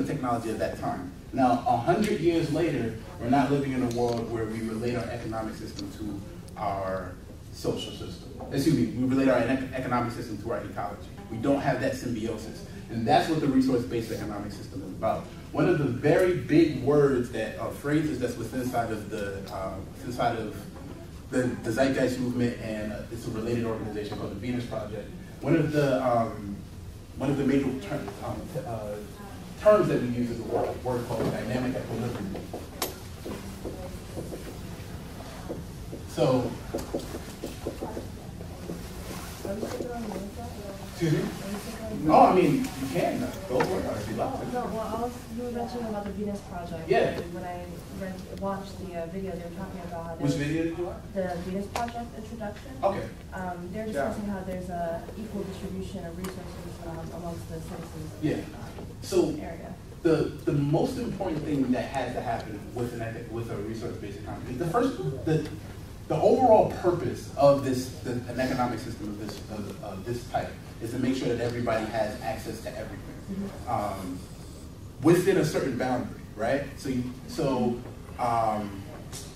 technology of that time. Now, 100 years later, we're not living in a world where we relate our economic system to our social system. Excuse me, we relate our economic system to our ecology. We don't have that symbiosis. And that's what the resource-based economic system is about. One of the very big words phrases that's inside of the Zeitgeist movement, and it's a related organization called the Venus Project. One of the major terms that we use is a word called dynamic equilibrium. So, excuse me? Oh, I mean, you can go for it if you like. No, well, you were mentioning about the Venus Project. Yeah. And when I watched the video, they were talking about how Which video did you watch? the Venus Project introduction. Okay. They're discussing how there's a equal distribution of resources amongst the citizens. Yeah. So Area. the most important thing that has to happen with a resource-based economy is the overall purpose of an economic system of this type is to make sure that everybody has access to everything within a certain boundary, right? So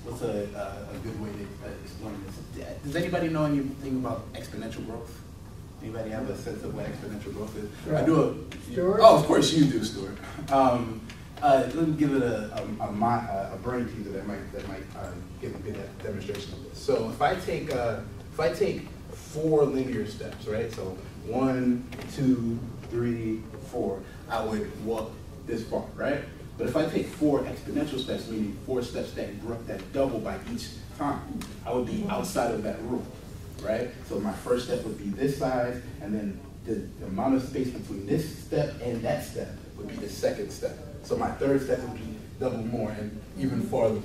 what's a good way to explain this? Does anybody know anything about exponential growth? Anybody have a sense of what exponential growth is? Right. I do. Stuart? Oh, of course you do, Stuart. Let me give it a brain teaser that might give a good demonstration of this. So if I take 4 linear steps, right? So 1, 2, 3, 4, I would walk this far, right? But if I take 4 exponential steps, meaning 4 steps that double by each time, I would be outside of that rule, right? So my first step would be this size, and then the amount of space between this step and that step would be the second step. So my third step would be double more and even farther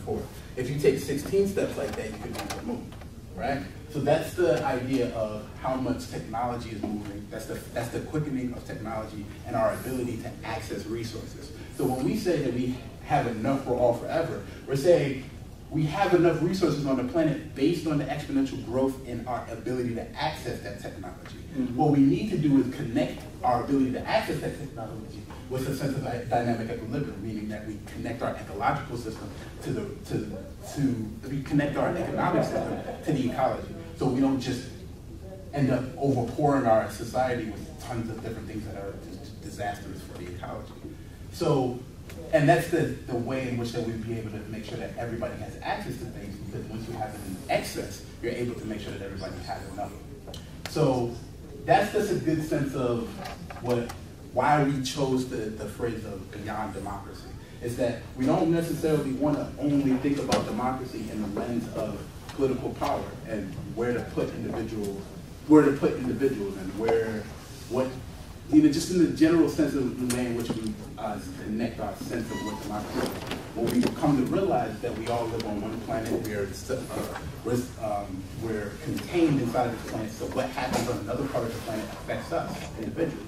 forward. If you take 16 steps like that, you could be the moon, right? So that's the idea of how much technology is moving. That's the quickening of technology and our ability to access resources. So when we say that we have enough for all forever, we're saying we have enough resources on the planet based on the exponential growth in our ability to access that technology. Mm-hmm. What we need to do is connect our ability to access that technology with a sense of dynamic equilibrium, meaning that we connect our ecological system we connect our economic system to the ecology. So we don't just end up overpouring our society with tons of different things that are just disastrous for the ecology. So And that's the way in which that we'd be able to make sure that everybody has access to things, because once you have it in excess, you're able to make sure that everybody has enough. So that's just a good sense of why we chose the phrase of beyond democracy. Is that we don't necessarily want to only think about democracy in the lens of political power and where to put individuals and just in the general sense of the way in which we connect our sense of what democracy is. What we come to realize is that we all live on one planet. We're contained inside of this planet, so what happens on another part of the planet affects us individually.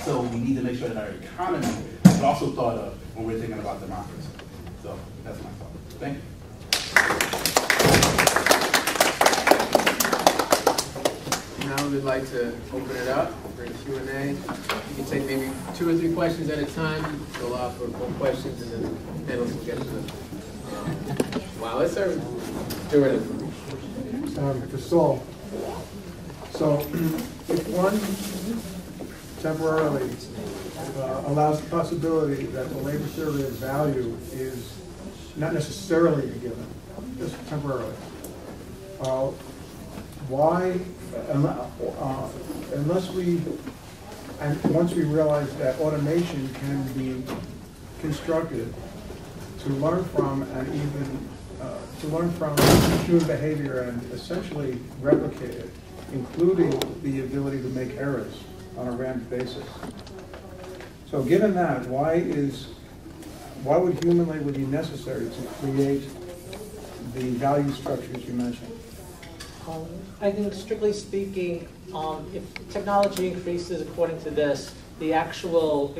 So we need to make sure that our economy is also thought of when we're thinking about democracy. So that's my thought. Thank you. Now we'd like to open it up for Q&A. You can take maybe 2 or 3 questions at a time. Go off for 4 questions, and then the panelists will get to them. Wow, let's start with Jordan. To Saul. So, if one temporarily allows the possibility that the labor theory of value is not necessarily a given, just temporarily, why, once we realize that automation can be constructed to learn from and even to learn from human behavior and essentially replicate it, including the ability to make errors on a random basis. So given that, why would human labor be necessary to create the value structures you mentioned? I think, strictly speaking, if technology increases according to this, the actual,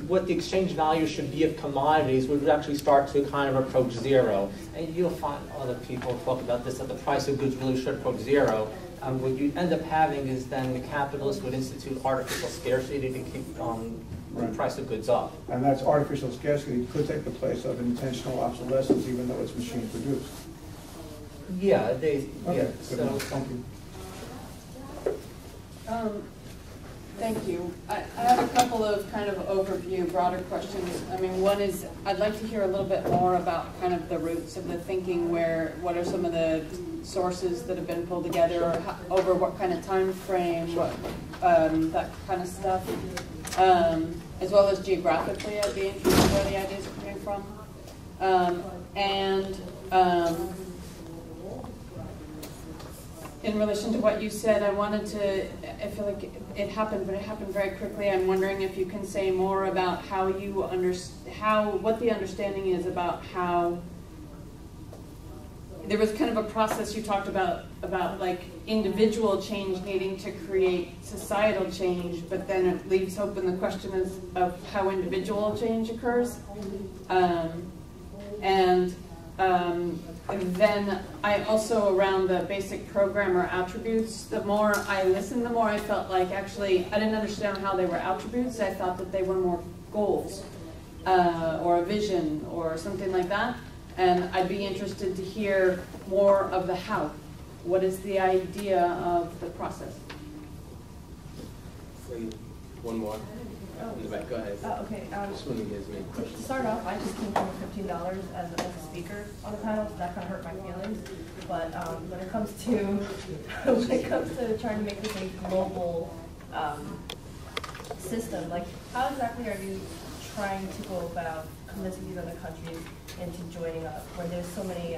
what the exchange value should be of commodities would actually start to kind of approach zero. And you'll find other people talk about this, that the price of goods really should approach zero. What you end up having is then the capitalists would institute artificial scarcity to keep the price of goods up. And that's artificial scarcity could take the place of intentional obsolescence, even though it's machine produced. Yeah, Okay, yeah. good So, enough. Thank you. Thank you. I have a couple of kind of overview, broader questions. I mean, one is, I'd like to hear a little bit more about kind of the roots of the thinking, what are some of the sources that have been pulled together, or over what kind of time frame, that kind of stuff. As well as geographically, I'd be interested in where the ideas are coming from. In relation to what you said, I feel like it happened, but it happened very quickly. I'm wondering if you can say more about how you what the understanding is about how, there was kind of a process you talked about like individual change needing to create societal change, but then it leaves open the question of how individual change occurs. And then I also, around the basic programmer attributes, the more I listened, the more I felt like actually I didn't understand how they were attributes. I thought that they were more goals or a vision or something like that. And I'd be interested to hear more of the how. What is the idea of the process? One more. In the back. Go ahead. Okay. This one gives me a question. To start off, I just came from $15 as a speaker on the panel, so that kind of hurt my feelings. But when it comes to trying to make this a global system, like how exactly are you trying to go about convincing these other countries into joining up when there's so many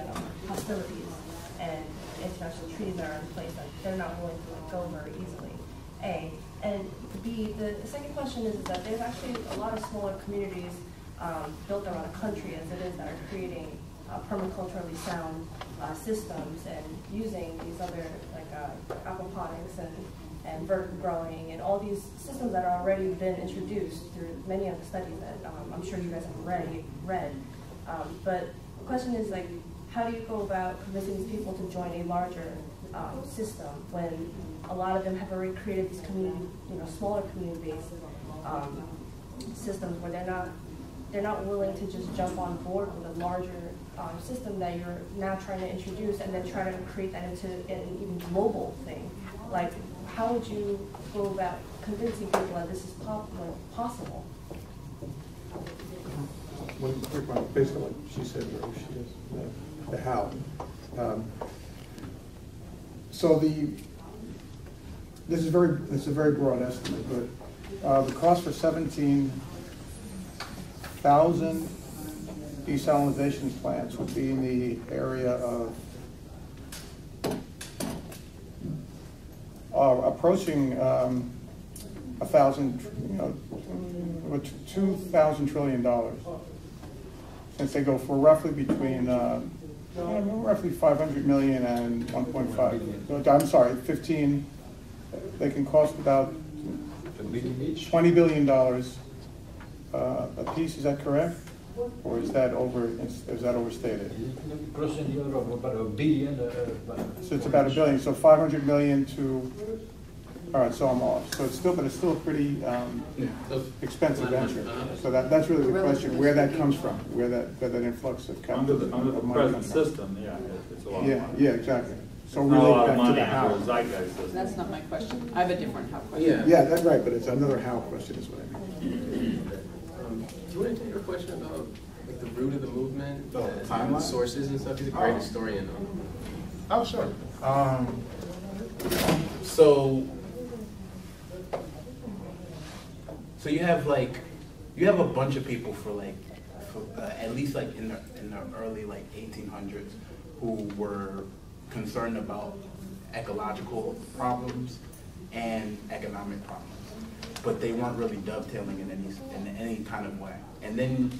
hostilities and international treaties that are in place that they're not willing to let go very easily? A. And B, the second question is that there's actually a lot of smaller communities built around a country as it is that are creating permaculturally sound systems and using these other like aquaponics and vertical growing and all these systems that are already been introduced through many of the studies that I'm sure you guys have already read. But the question is like, how do you go about convincing these people to join a larger system when a lot of them have already created these community, smaller community-based systems where they're not willing to just jump on board with a larger system that you're now trying to introduce and then try to create that into an even global thing. Like, how would you go about convincing people that this is possible? one quick one, based on what she said, where she is, the how. So this is a very broad estimate, but the cost for 17,000 desalinization plants would be in the area of approaching 2,000 trillion dollars, since they go for roughly between roughly 500 million and 1.5. I'm sorry, 15. They can cost about $20 billion a piece. Is that correct, or is that overstated? Crossing the order of about $1 billion. So it's about $1 billion. So 500 million to. All right, so I'm off. So it's still a pretty expensive venture. So that's really the question: where that comes from, where that influx of capital. Under the present system, yeah, it's a lot of money. Yeah, exactly. So Not a lot relate of back to money the how. under the Zeitgeist system. That's not my question. I have a different how question. Yeah. That's right, but it's another how question is what I mean. Do you want to take a question about like the root of the movement, The and timeline? sources and stuff? He's a great historian. Oh, sure. So you have a bunch of people for at least in the early 1800s who were concerned about ecological problems and economic problems, but they weren't really dovetailing in any kind of way. And then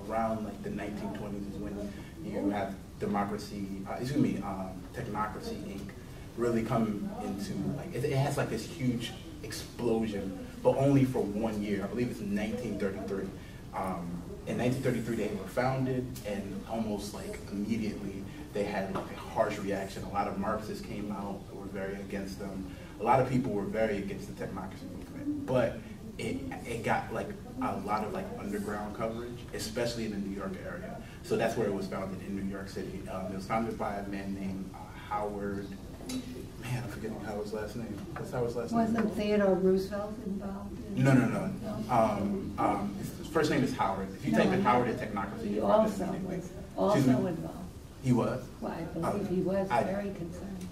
around the 1920s is when you have Technocracy Inc. really come into it has this huge explosion, but only for 1 year. I believe it's 1933. In 1933 they were founded, and almost immediately they had a harsh reaction. A lot of Marxists came out that were very against them. A lot of people were very against the Technocracy movement, but it got a lot of underground coverage, especially in the New York area. So that's where it was founded, in New York City. It was founded by a man named Howard. Man, I'm forgetting Howard's last name. What's Howard's last name? Wasn't Theodore Roosevelt involved? No. His first name is Howard. If you type in Howard at Technocracy, He you'll also find it was immediately. involved. He was? Well, I believe he was very concerned.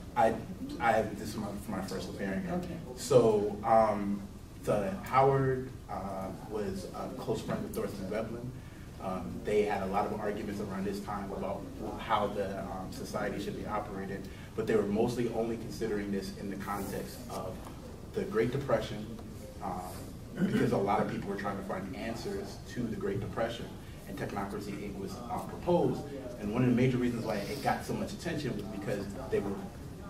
This is my first appearance. Okay. So, Howard was a close friend with Thorstein Veblen. They had a lot of arguments around this time about how the society should be operated, but they were mostly only considering this in the context of the Great Depression, because a lot of people were trying to find answers to the Great Depression, and Technocracy Inc. was proposed. And one of the major reasons why it got so much attention was because they were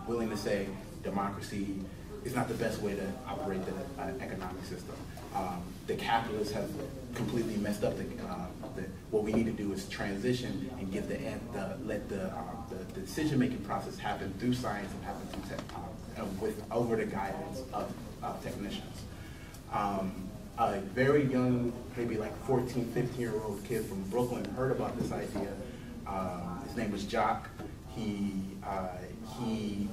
willing to say democracy is not the best way to operate the economic system. The capitalists have completely messed up what we need to do is transition and give let the decision-making process happen through science and happen through over the guidance of technicians. A very young, maybe 14, 15-year-old kid from Brooklyn heard about this idea. His name was Jock. He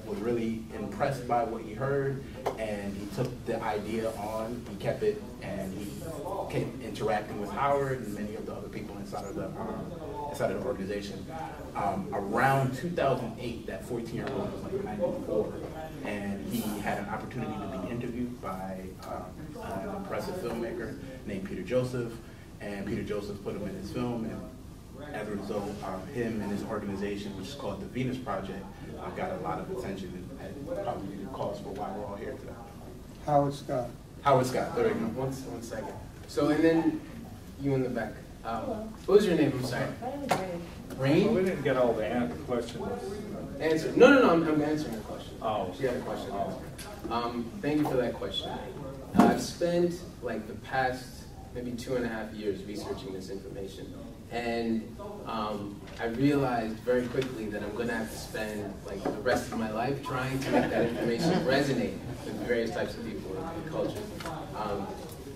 was really impressed by what he heard, and he took the idea on, he kept it, and he kept interacting with Howard and many of the other people inside of the organization. Around 2008, that 14-year-old was 94, and he had an opportunity to be interviewed by an impressive filmmaker named Peter Joseph, and Peter Joseph put him in his film, and as a result, him and his organization, which is called the Venus Project, got a lot of attention and probably the cause for why we're all here today. Howard Scott. Howard Scott, there you go. One second. So, and then you in the back. What was your name? I'm sorry. Rain? Well, we didn't get all the questions. Answer. No, I'm answering the question. Oh. She had a question. Thank you for that question. I've spent the past maybe 2.5 years researching this information. And I realized very quickly that I'm going to have to spend the rest of my life trying to make that information resonate with various types of people and cultures.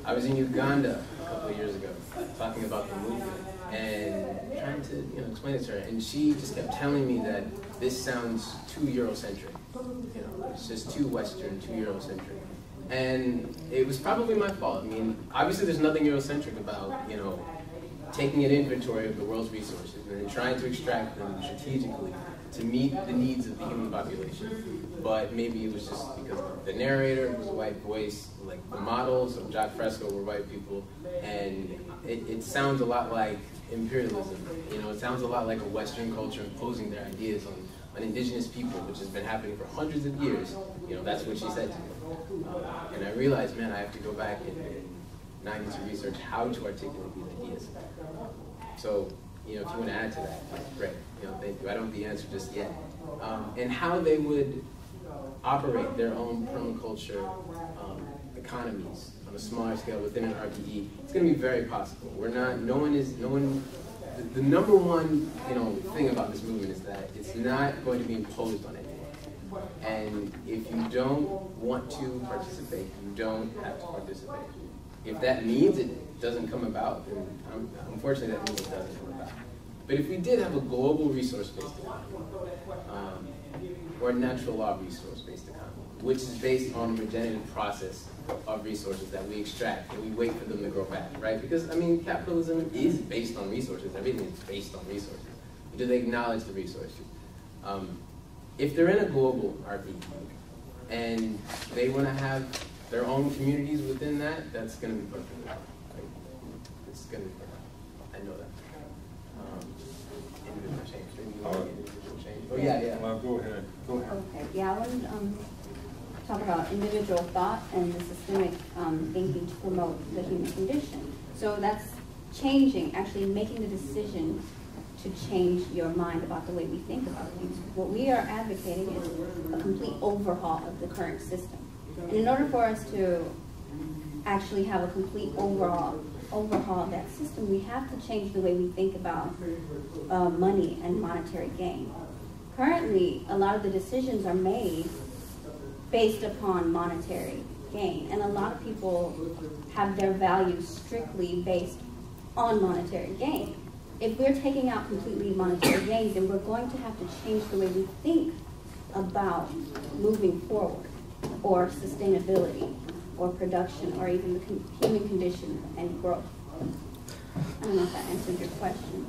I was in Uganda a couple of years ago talking about the movement and trying to explain it to her. And she just kept telling me that this sounds too Eurocentric. It's just too Western, too Eurocentric. And it was probably my fault. I mean, obviously there's nothing Eurocentric about, you know, taking an inventory of the world's resources and then trying to extract them strategically to meet the needs of the human population. But maybe it was just because the narrator was a white voice, like the models of Jacques Fresco were white people, and it sounds a lot like imperialism. You know, it sounds a lot like a Western culture imposing their ideas on indigenous people, which has been happening for hundreds of years. You know, that's what she said to me. And I realized, man, I have to go back and now I need to research how to articulate these ideas. So, you know, if you want to add to that, great. You know, thank you. I don't have the answer just yet. And how they would operate their own permaculture economies on a smaller scale within an RPE, it's going to be very possible. The number one, you know, thing about this movement is that it's not going to be imposed on anyone. And if you don't want to participate, you don't have to participate. If that means it doesn't come about, then unfortunately that means it doesn't come about. But if we did have a global resource-based economy, or a natural law resource-based economy, which is based on the regenerative process of resources that we extract and we wait for them to grow back, right? Because, I mean, capitalism is based on resources. Everything is based on resources. Do they acknowledge the resources? If they're in a global RP and they want to have their own communities within that, that's going to be perfect. Right? It's going to be perfect. I know that. Individual change. Individual change. Oh, yeah. Well, go ahead. Okay, yeah, I wanted to talk about individual thought and the systemic thinking to promote the human condition. So that's changing, actually making the decision to change your mind about the way we think about things. What we are advocating is a complete overhaul of the current system. And in order for us to actually have a complete overhaul of that system, we have to change the way we think about money and monetary gain. Currently, a lot of the decisions are made based upon monetary gain, and a lot of people have their values strictly based on monetary gain. If we're taking out completely monetary gain, then we're going to have to change the way we think about moving forward, or sustainability, or production, or even the human condition and growth. I don't know if that answered your question.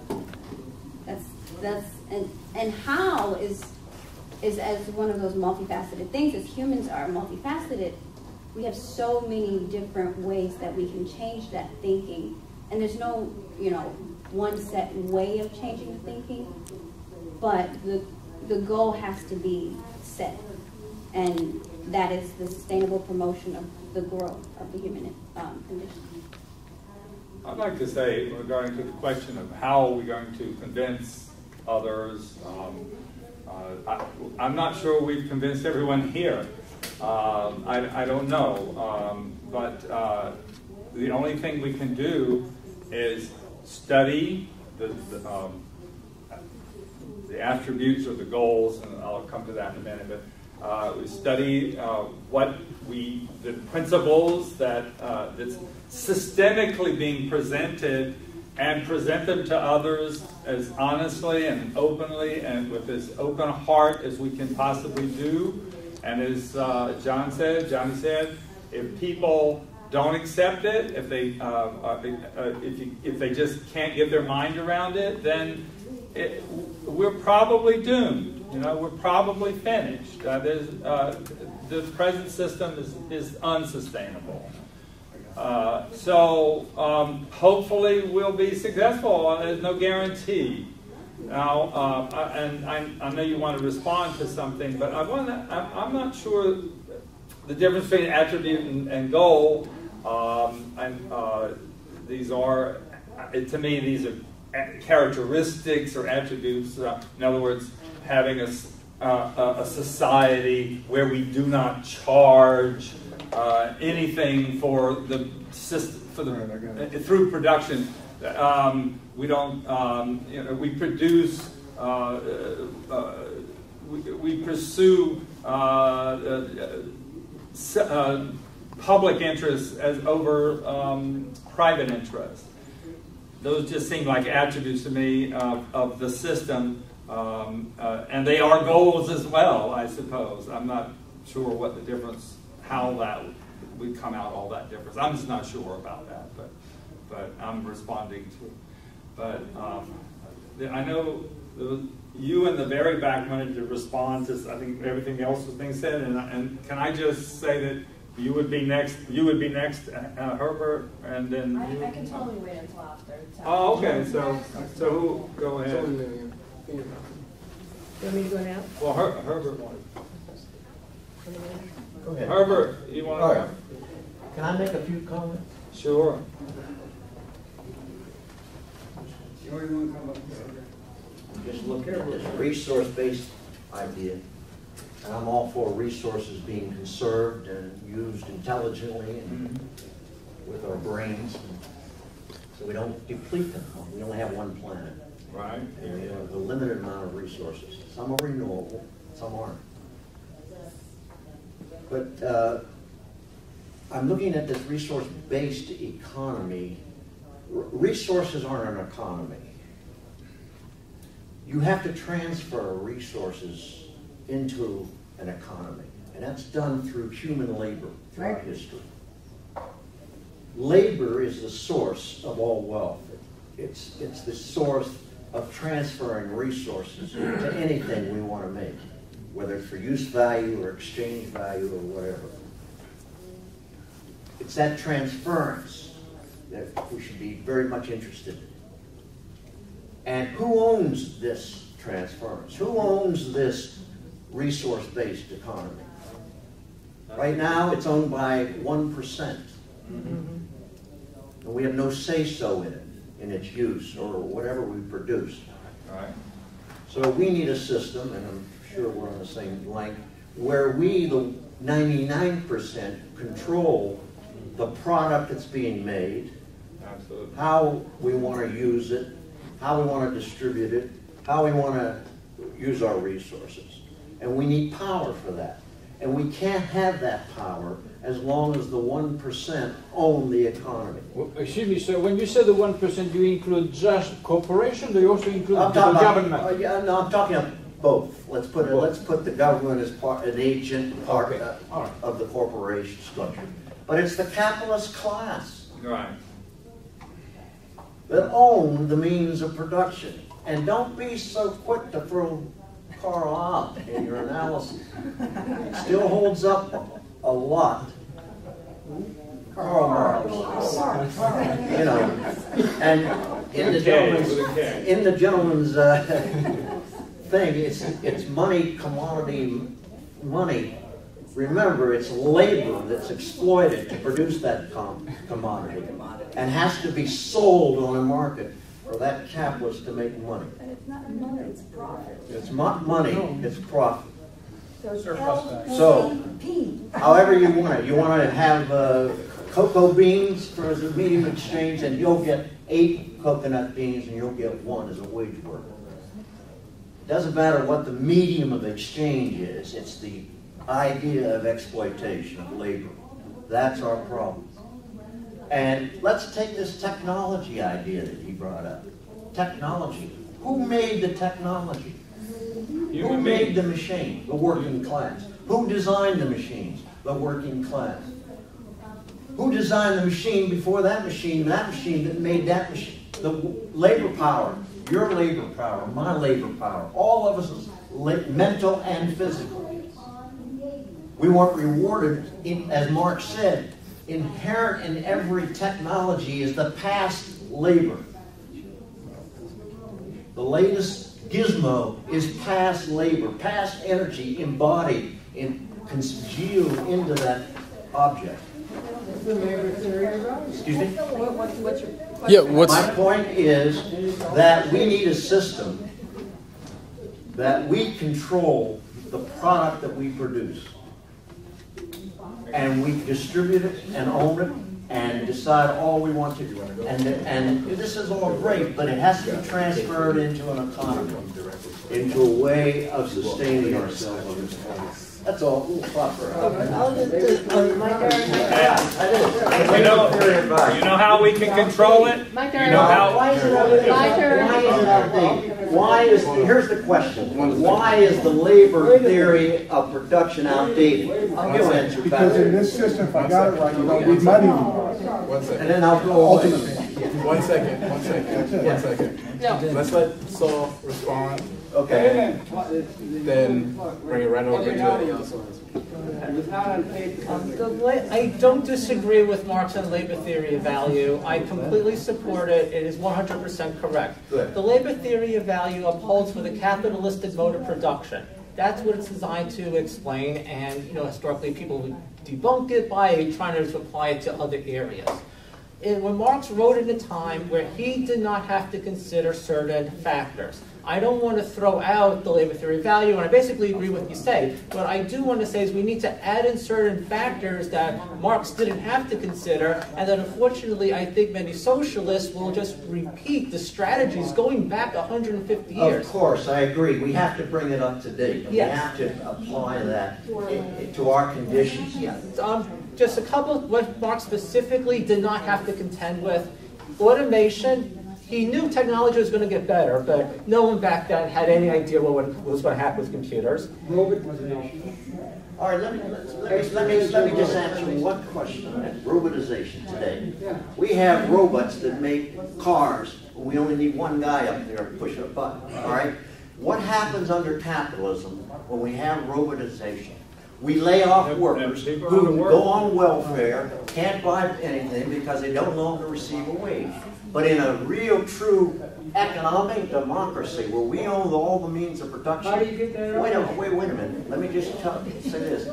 And how is as one of those multifaceted things. As humans are multifaceted, we have so many different ways that we can change that thinking, and there's no, you know, one set way of changing the thinking, but the goal has to be set, and that is the sustainable promotion of the growth of the human condition. I'd like to say, regarding to the question of how are we going to convince others, I'm not sure we've convinced everyone here. I don't know, but the only thing we can do is study the attributes or the goals, and I'll come to that in a minute, but we study the principles that's systemically being presented, and present them to others as honestly and openly and with as open a heart as we can possibly do. And as Johnny said, if people don't accept it, if they just can't get their mind around it, then we're probably doomed. You know, we're probably finished. The present system is unsustainable. So hopefully we'll be successful. There's no guarantee. Now, and I know you want to respond to something, but I'm not sure the difference between attribute and goal. These are, to me, these are characteristics or attributes. In other words, having a society where we do not charge anything for the system, through production. We don't. We produce. We pursue public interests as over private interests. Those just seem like attributes to me of the system, and they are goals as well, I suppose. I'm not sure what the difference, how that would come out all that different. I'm just not sure about that, but I'm responding to it. But I know you in the very back wanted to respond to, I think, everything else was being said, and can I just say that you would be next, Herbert, and then you? I can totally wait until after. Oh, okay, so who, go ahead. You want me to go now? Well, Herbert wanted. Go ahead. Herbert, you want to go? Can I make a few comments? Sure. Just looking at this resource-based idea, and I'm all for resources being conserved and used intelligently and with our brains, so we don't deplete them. We only have one planet. Right. And we have a limited amount of resources. Some are renewable, some aren't. But I'm looking at this resource-based economy. Resources aren't an economy. You have to transfer resources into an economy, and that's done through human labor throughout history. Labor is the source of all wealth. It's the source of transferring resources to anything we want to make, whether it's for use value or exchange value or whatever. It's that transference that we should be very much interested in. And who owns this transference? Who owns this resource-based economy? Right now, it's owned by 1%. And we have no say-so in it, in its use or whatever we produce. Right. So we need a system, and I'm sure we're on the same length, where we, the 99%, control the product that's being made, Absolutely. how we want to use it, how we want to distribute it, how we want to use our resources. And we need power for that. And we can't have that power as long as the 1% own the economy. Well, excuse me, sir, when you say the 1%, do you include just corporations, or you also include the government? No, I'm talking about both. Let's put the government as an agent part of the corporation structure. But it's the capitalist class. Right. That own the means of production. And don't be so quick to throw Karl out in your analysis. It still holds up a lot. Karl Marx. You know, and in the gentleman's thing, it's money, commodity, money. Remember, it's labor that's exploited to produce that commodity and has to be sold on a market for that capitalist to make money. And it's not money, it's profit. It's not money, it's profit. So, So, however you want it. You want to have cocoa beans for as a medium exchange, and you'll get 8 coconut beans and you'll get 1 as a wage worker. It doesn't matter what the medium of exchange is, it's the idea of exploitation of labor. That's our problem. And let's take this technology idea that he brought up. Technology. Who made the technology? Who made the machine? The working class. Who designed the machines? The working class. Who designed the machine before that machine that made that machine? The labor power, your labor power, my labor power, all of us is mental and physical. We weren't rewarded, as Marx said, inherent in every technology is the past labor. The latest gizmo is past labor, past energy embodied, congealed into that object. Excuse me? What's your question? My point is that we need a system that we control the product that we produce. And we distribute it and own it and decide all we want to do. And this is all great, but it has to be transferred into an economy, into a way of sustaining ourselves on this planet. That's all. A little proper. You know how we can control it? My turn. You know how? Why is it outdated? My turn. Why is it outdated? here's the question. Why is the labor theory of production outdated? I'll give an answer. Because in this system, if I got it right, you don't need money anymore. 1 second. And then I'll go away. 1 second. 1 second. 1 second. Let's let Saul respond. Okay. Then bring it right over to I don't disagree with Marx and labor theory of value. I completely support it. It is 100% correct. Good. The labor theory of value upholds for the capitalistic mode of production. That's what it's designed to explain, and historically people debunk it by trying to apply it to other areas. When Marx wrote at a time where he did not have to consider certain factors. I don't want to throw out the labor theory of value, and I basically agree with what you say. What I do want to say is we need to add in certain factors that Marx didn't have to consider, and that unfortunately I think many socialists will just repeat the strategies going back 150 years. Of course, I agree. We have to bring it up to date. Yes. We have to apply that to our conditions. Yeah. Just a couple of what Marx specifically did not have to contend with. Automation. He knew technology was going to get better, but no one back then had any idea what was going to happen with computers. Robotization. All right, let me just answer one question on that. Robotization today. We have robots that make cars. We only need one guy up there to push a button. All right. What happens under capitalism when we have robotization? We lay off workers who go on welfare, can't buy anything because they don't longer receive a wage. But in a real, true economic democracy where we own all the means of production, How do you get that? wait a minute. Let me just say this.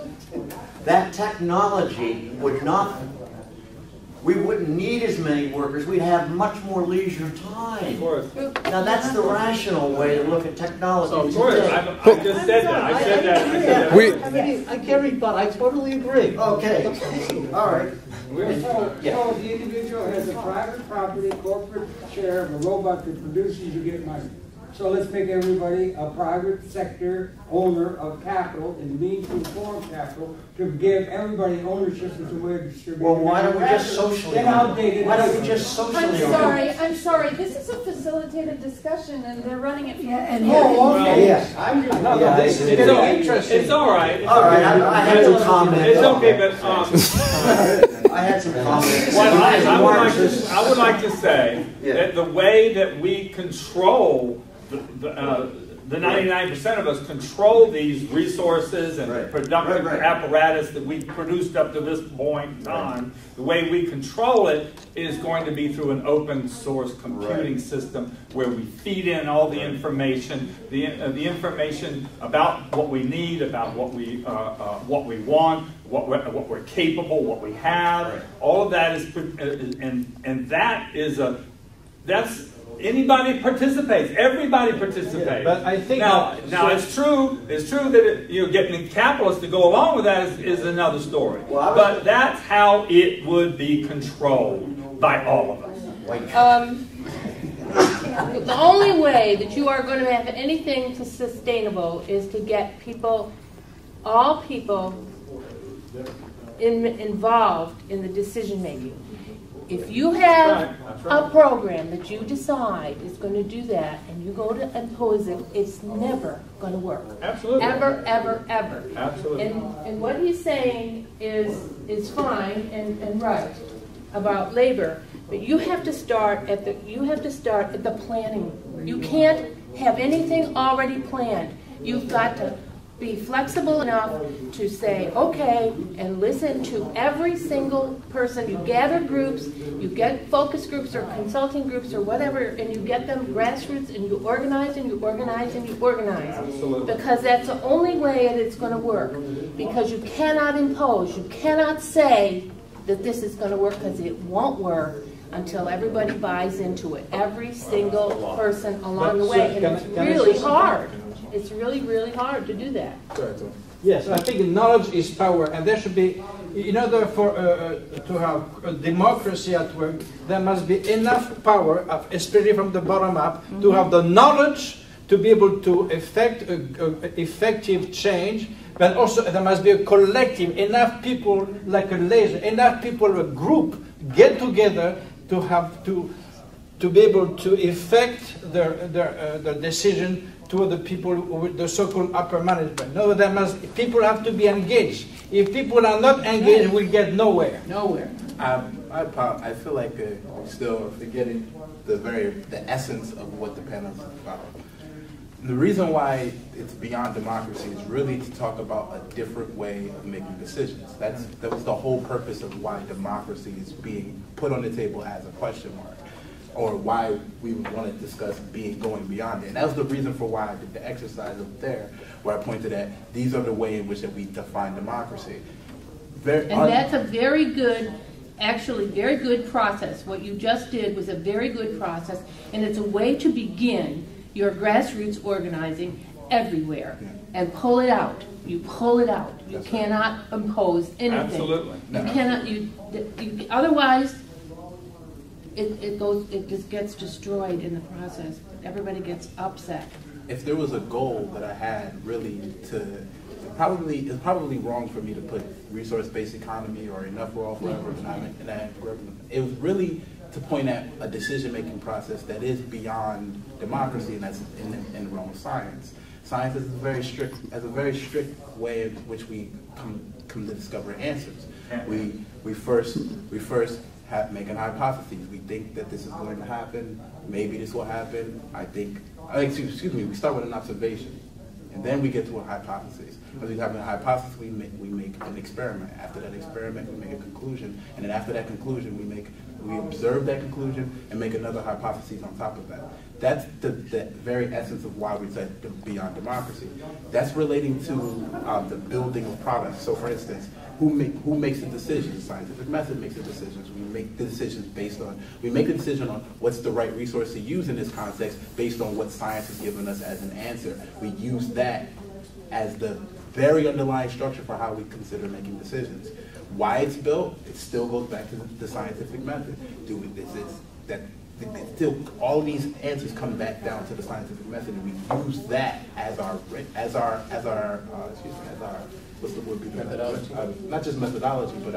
That technology would not. We wouldn't need as many workers. We'd have much more leisure time. Of course. Now that's the rational way to look at technology. Of course, I just said that. I said that. I can't rebut. I totally agree. Okay. All right. So the individual has a private property, corporate share of a robot that produces, you get money. So let's make everybody a private sector owner of capital and means to form capital to give everybody ownership as a way to distribute. Well, why don't we just socially own it? Why don't we just socially own it? I'm sorry. This is a facilitated discussion, and they're running it. Okay. Yes. It's all right. All right. I had some comments. It's okay, but I had some comments. I would like to say that the way that we control the 99% of us control these resources and the productive apparatus that we produced up to this point in time. The way we control it is going to be through an open source computing system where we feed in all the information, the information about what we need, about what we want, what we're capable, what we have. All of that is, and that's. Anybody participates. Everybody participates. Yeah, but I think now it's true. It's true that getting capitalists to go along with that is another story. Well, but that's how it would be controlled by all of us. The only way that you are going to have anything sustainable is to get all people involved in the decision making. If you have a program that you decide is going to do that and you go to impose it, it's never going to work. Absolutely. Ever, ever, ever. Absolutely. And what he's saying is fine and right about labor, but you have to start at the planning. You can't have anything already planned. You've got to be flexible enough to say, okay, and listen to every single person. You gather groups, you get focus groups or consulting groups or whatever, and you get them grassroots, and you organize and you organize and you organize. Absolutely. Because that's the only way that it's going to work. Because you cannot impose, you cannot say that this is going to work, because it won't work until everybody buys into it. Every single person along the way. And it's really hard. It's really, really hard to do that. Yes, I think knowledge is power, and there should be, in order for to have a democracy at work, there must be enough power, especially from the bottom up, to have the knowledge to be able to effect effective change, but also there must be a collective, enough people like a laser, enough people, a group, get together to have to to be able to effect their decision to the people with the so-called upper management. No, people have to be engaged. If people are not engaged, we'll get nowhere. Nowhere. I feel like we're still forgetting the essence of what the panel is about. The reason why it's beyond democracy is really to talk about a different way of making decisions. That was the whole purpose of why democracy is being put on the table as a question mark, or why we would want to discuss going beyond it. And that was the reason for why I did the exercise up there, where I pointed at these are the way in which that we define democracy. And that's a very good, actually very good process. What you just did was a very good process, and it's a way to begin your grassroots organizing everywhere and pull it out. You pull it out. You cannot impose anything. Absolutely. You cannot. Otherwise, it just gets destroyed in the process. Everybody gets upset. If there was a goal that I had really it's probably wrong for me to put resource-based economy or enough raw for economic and that curriculum. It was really to point at a decision-making process that is beyond democracy, and that's in the realm of science. Science is a very strict way in which we come to discover answers. We first make an hypothesis. We think that this is going to happen. Maybe this will happen. We start with an observation, and then we get to a hypothesis. When we have a hypothesis, we make an experiment. After that experiment, we make a conclusion, and then after that conclusion, we observe that conclusion and make another hypothesis on top of that. That's the very essence of why we said beyond democracy. That's relating to the building of products. So, for instance, who makes the decisions? Scientific method makes the decisions. We make the decisions we make a decision on what's the right resource to use in this context based on what science has given us as an answer. We use that as the very underlying structure for how we consider making decisions. Why it's built, it still goes back to the scientific method. All of these answers come back down to the scientific method, and we use that as our what's the word? Methodology. Not just methodology, but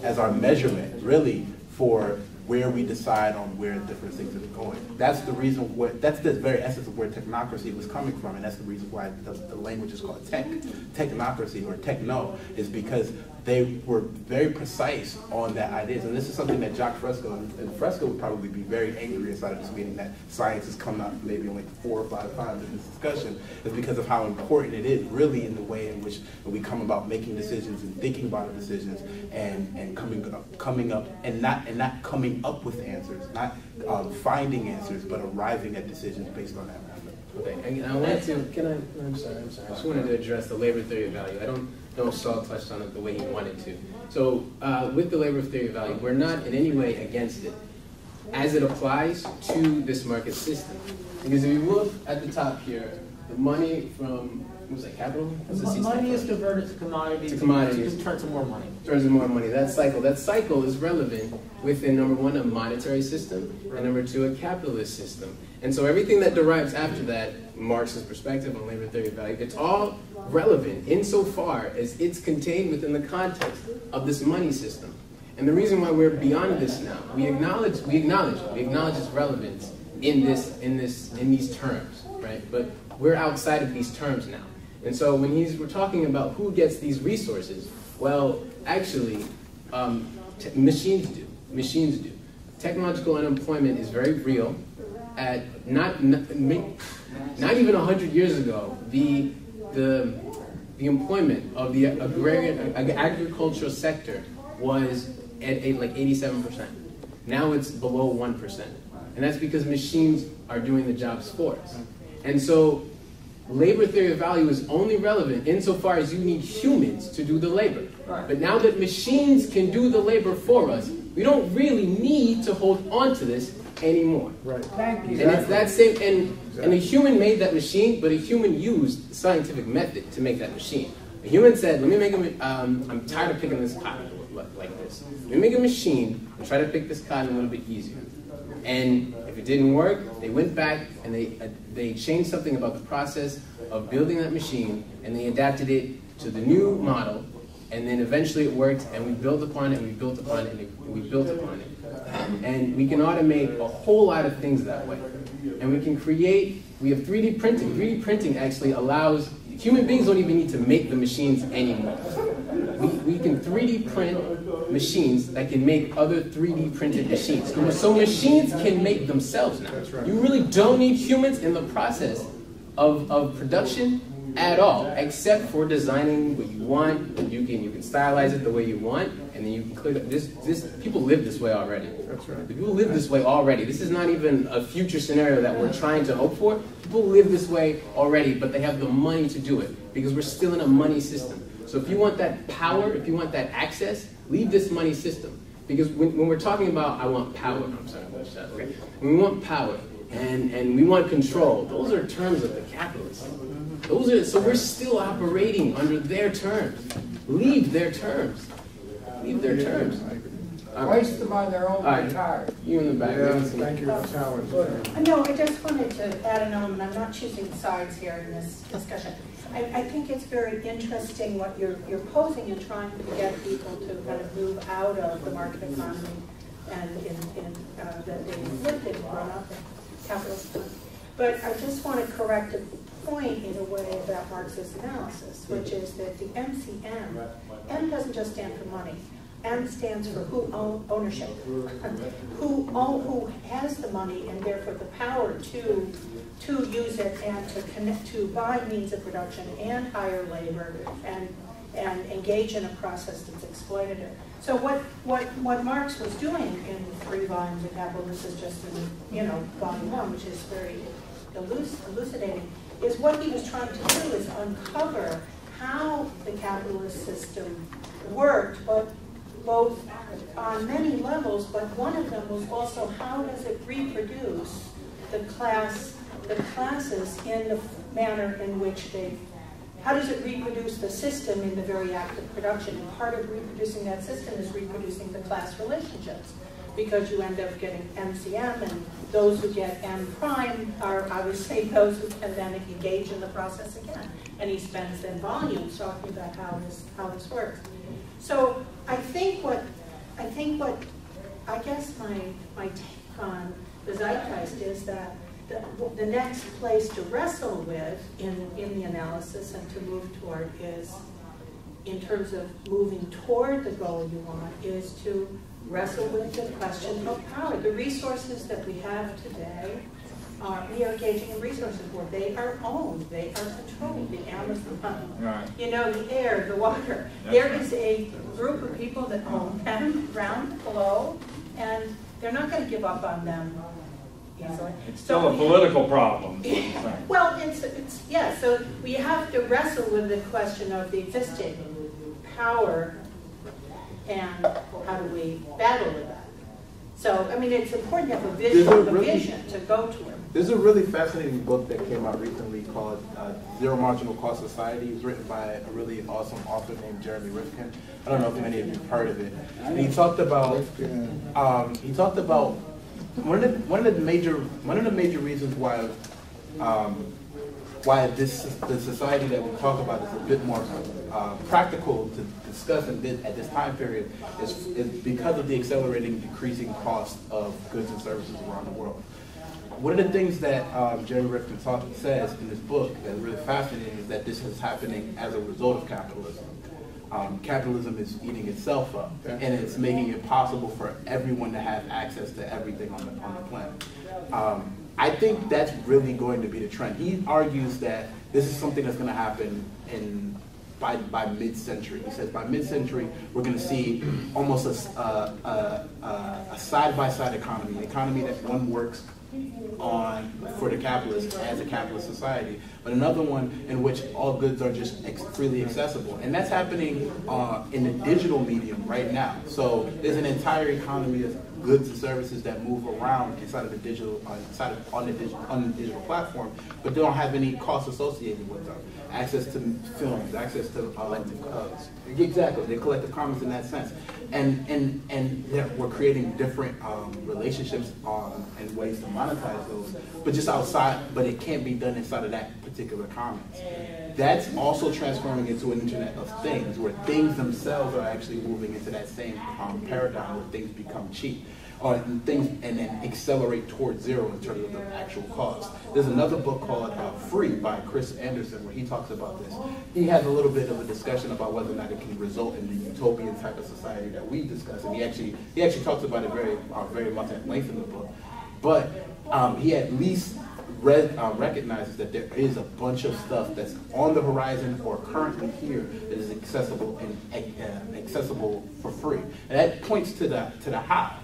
as our measurement, really, for where we decide on where different things are going. That's the reason that's the very essence of where technocracy was coming from, and that's the reason why the language is called technocracy or techno, is because they were very precise on that ideas. And this is something that Jacques Fresco, and Fresco would probably be very angry inside of this meeting that science has come up maybe only 4 or 5 times in this discussion, is because of how important it is really in the way in which we come about making decisions and thinking about the decisions and coming up and not coming up with answers, not finding answers, but arriving at decisions based on that method. Okay, and I wanted to, I'm sorry. I just wanted to address the labor theory of value. I don't know if Saul touched on it the way he wanted to. So with the labor theory of value, we're not in any way against it as it applies to this market system. Because if you look at the top here, the money from, what was that, capital? Money is converted to commodities. It turns to more money. Turns to more money. That cycle is relevant within, number one, a monetary system, and number two, a capitalist system. And so everything that derives after that, Marx's perspective on labor theory of value, it's all relevant insofar as it's contained within the context of this money system. And the reason why we're beyond this now, we acknowledge its relevance in these terms, right? But we're outside of these terms now. And so when we're talking about who gets these resources, well, actually, machines do. Machines do. Technological unemployment is very real. Not even 100 years ago, the employment of the agricultural sector was at like 87%. Now it's below 1%. And that's because machines are doing the jobs for us. And so labor theory of value is only relevant insofar as you need humans to do the labor. But now that machines can do the labor for us, we don't really need to hold on to this anymore. Right. Thank you. And it's that same, and a human made that machine, but a human used scientific method to make that machine. A human said, let me make I'm tired of picking this cotton like this. Let me make a machine and try to pick this cotton a little bit easier. And if it didn't work, they went back and they changed something about the process of building that machine, and they adapted it to the new model, and then eventually it worked, and we built upon it, and we built upon it, and we built upon it. And we can automate a whole lot of things that way. And we can create, we have 3D printing. 3D printing actually allows, human beings don't even need to make the machines anymore. We can 3D print machines that can make other 3D printed machines. So machines can make themselves now. You really don't need humans in the process of production at all, except for designing what you want. You can stylize it the way you want, and then you can click it. People live this way already. That's right. People live this way already. This is not even a future scenario that we're trying to hope for. People live this way already, but they have the money to do it because we're still in a money system. So if you want that power, if you want that access, leave this money system. Because when we're talking about, I want power, I'm sorry, okay. When we want power and we want control, those are terms of the capitalists. So we're still operating under their terms. Leave their terms. Leave their terms. Waste them on their own retire. You in the back. Yeah, thank you, Howard. No, I just wanted to add an element. I'm not choosing sides here in this discussion. I think it's very interesting what you're posing and trying to get people to kind of move out of the market economy and that they've lived in, grown up in capitalist time. But I just want to correct a point in a way about Marxist analysis, which is that the MCM, M doesn't just stand for money. M stands for ownership. Who has the money and therefore the power to use it and to connect, to buy means of production and hire labor and engage in a process that's exploitative. So what Marx was doing in 3 volumes of Capital, this is just in volume 1, which is very elucidating, is what he was trying to do is uncover how the capitalist system worked, but both on many levels, but one of them was also how does it reproduce the classes in the manner in which how does it reproduce the system in the very act of production? And part of reproducing that system is reproducing the class relationships, because you end up getting MCM, and those who get M prime are obviously those who can then engage in the process again. And he spends then volumes talking about how this works. So I guess my take on the zeitgeist is that the next place to wrestle with in the analysis and to move toward is, in terms of moving toward the goal you want, is to wrestle with the question of power. The resources that we have today, we are engaging in resources where they are owned, they are controlled, the Amazon, the air, the water. There is a group of people that own them around below, and they're not going to give up on them easily. It's still a political problem. Well, so we have to wrestle with the question of the existing power and how do we battle with that. So, I mean, it's important to have a vision to go to it. There's a really fascinating book that came out recently called Zero Marginal Cost Society. It was written by a really awesome author named Jeremy Rifkin. I don't know if many of you have heard of it. And he talked about one of the major reasons why the society that we talk about is a bit more practical to discuss at this time period is because of the accelerating, decreasing cost of goods and services around the world. One of the things that Jeremy Rifkin says in this book that is really fascinating is that this is happening as a result of capitalism. Capitalism is eating itself up, and it's making it possible for everyone to have access to everything on the planet. I think that's really going to be the trend. He argues that this is something that's going to happen by mid-century. He says by mid-century we're going to see almost a side-by-side economy, an economy that one works on for the capitalists as a capitalist society, but another one in which all goods are just freely accessible. And that's happening in the digital medium right now. So there's an entire economy of goods and services that move around inside of the digital, on the digital platform, but they don't have any costs associated with them. Access to films, access to exactly, they collective commons in that sense. And we're creating different relationships and ways to monetize those, but just outside, but it can't be done inside of that particular commons. That's also transforming into an Internet of Things, where things themselves are actually moving into that same paradigm where things become cheap. on things and then accelerate towards zero in terms of the actual cost. There's another book called Free by Chris Anderson where he talks about this. He has a little bit of a discussion about whether or not it can result in the utopian type of society that we discuss, and he actually talks about it very much at length in the book. But he at least recognizes that there is a bunch of stuff that's on the horizon or currently here that is accessible and accessible for free. And that points to the how.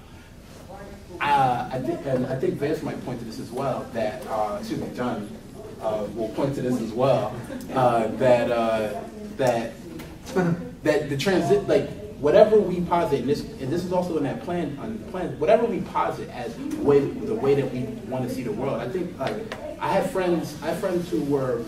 I think Vance might point to this as well. That John will point to this as well. That the transit, like whatever we posit, and this is also in that plan. Whatever we posit as the way that we want to see the world. I think like I have friends who were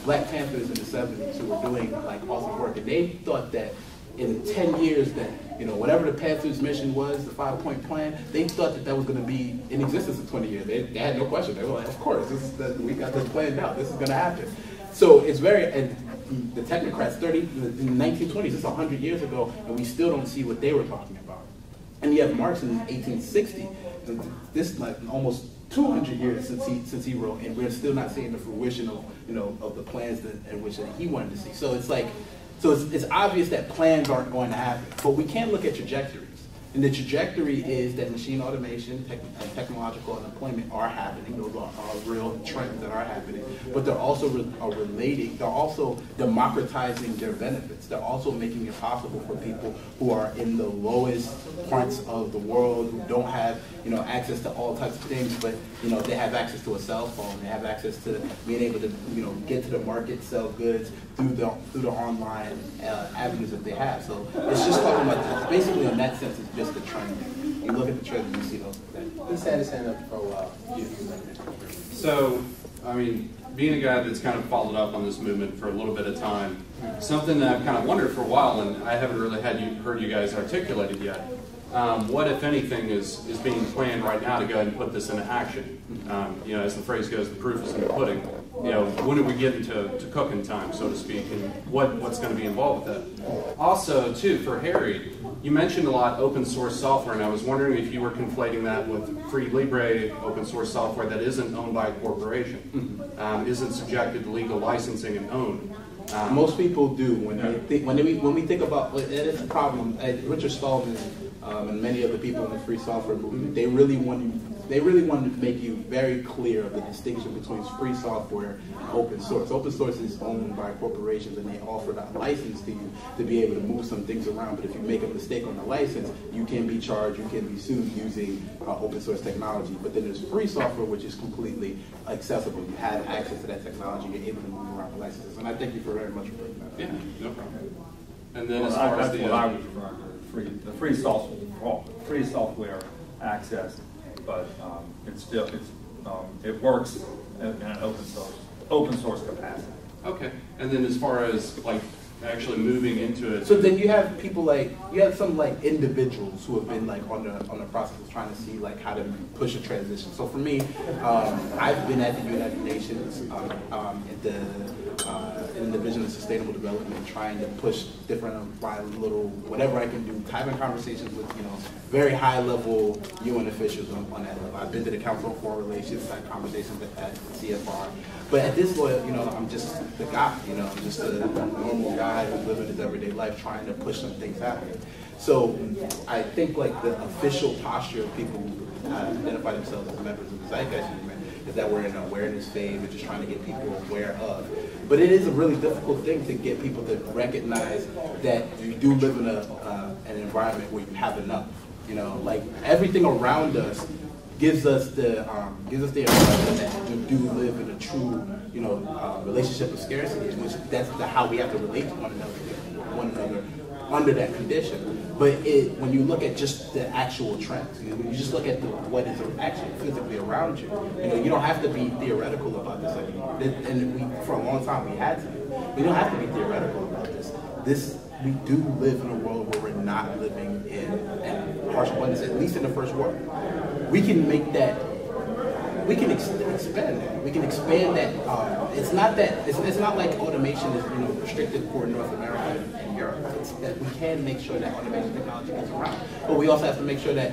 Black Panthers in the '70s who were doing like awesome work, and they thought that in 10 years that, you know, whatever the Panthers' mission was, the 5-point plan, they thought that was going to be in existence in 20 years. They had no question. They were like, of course, we got this planned out. This is going to happen. So it's and the technocrats, in the 1920s, it's 100 years ago, and we still don't see what they were talking about. And you have Marx in 1860. This is like almost 200 years since he wrote, and we're still not seeing the fruition of, you know, of the plans in which he wanted to see. So it's like, it's obvious that plans aren't going to happen, but we can look at trajectories. And the trajectory is that machine automation and technological unemployment are happening. Those are real trends that are happening. But they're also relating, they're also democratizing their benefits. They're also making it possible for people who are in the lowest parts of the world, who don't have, you know, access to all types of things, but, you know, they have access to a cell phone. They have access to being able to, you know, get to the market, sell goods through the online avenues that they have. So it's just talking about, basically in that sense, it's just the trend. You look at the trend and you see those things. He's had his hand up for a while. So, I mean, being a guy that's kind of followed up on this movement for a little bit of time, something that I've kind of wondered for a while, and I haven't really heard you guys articulate it yet. What, if anything, is being planned right now to go ahead and put this into action? You know, as the phrase goes, the proof is in the pudding. You know, when do we get into cooking time, so to speak, and what's going to be involved with that? Also, too, for Harry, you mentioned a lot open source software, and I was wondering if you were conflating that with free libre open source software that isn't owned by a corporation, isn't subjected to legal licensing and owned. Most people do when we think about, and it's a problem. Richard Stallman and many other people in the free software movement, they really want to make you very clear of the distinction between free software and open source. Open source is owned by corporations, and they offer that license to you to be able to move some things around. But if you make a mistake on the license, you can be charged, you can be sued using open source technology. But then there's free software, which is completely accessible. You have access to that technology. You're able to move around the licenses. And I thank you very much for bringing that up. Yeah, no problem. And then as far as that's what I was referring to, the free software access, but it works in an open source capacity. Okay, and then as far as like actually moving into it. So then you have people some individuals who have been like on the process of trying to see like how to push a transition. So for me, I've been at the United Nations in the Division of Sustainable Development, trying to push different whatever I can do, having conversations with, you know, very high level UN officials on that level. I've been to the Council on Foreign Relations, had conversations at CFR. But at this point, you know, I'm just the guy, you know, I'm just a normal guy who's living his everyday life trying to push some things happen. So I think like the official posture of people who identify themselves as members of the Zeitgeist movement is that we're in an awareness phase, we're just trying to get people aware of. But it is a really difficult thing to get people to recognize that you do live in an environment where you have enough. You know, like everything around us gives us the impression that we do live in a true, you know, relationship of scarcity, which that's how we have to relate to one another under that condition. But when you look at just the actual trends, you know, you just look at what is actually physically around you. You know, you don't have to be theoretical about this anymore. And for a long time we had to. We don't have to be theoretical about this. We do live in a world where we're not living in harsh abundance, at least in the first world. We can make that. We can expand that. We can expand that. It's not like automation is, you know, restricted for North America and Europe. It's that we can make sure that automation technology gets around, but we also have to make sure that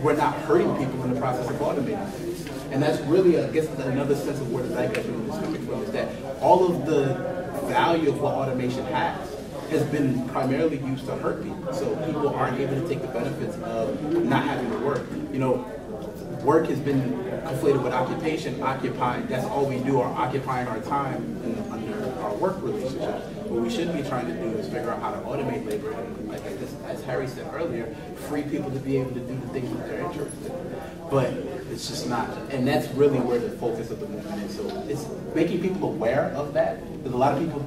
we're not hurting people in the process of automating things. And that's really, I guess, another sense of where the Zeitgeist movement is coming from, is that all of the value of what automation has been primarily used to hurt people. So people aren't able to take the benefits of not having to work. You know, work has been conflated with occupation, occupying, that's all we do, are occupying our time under our work relationship. What we should be trying to do is figure out how to automate labor, and like as Harry said earlier, free people to be able to do the things that they're interested in. But it's just not, and that's really where the focus of the movement is. So it's making people aware of that, because a lot of people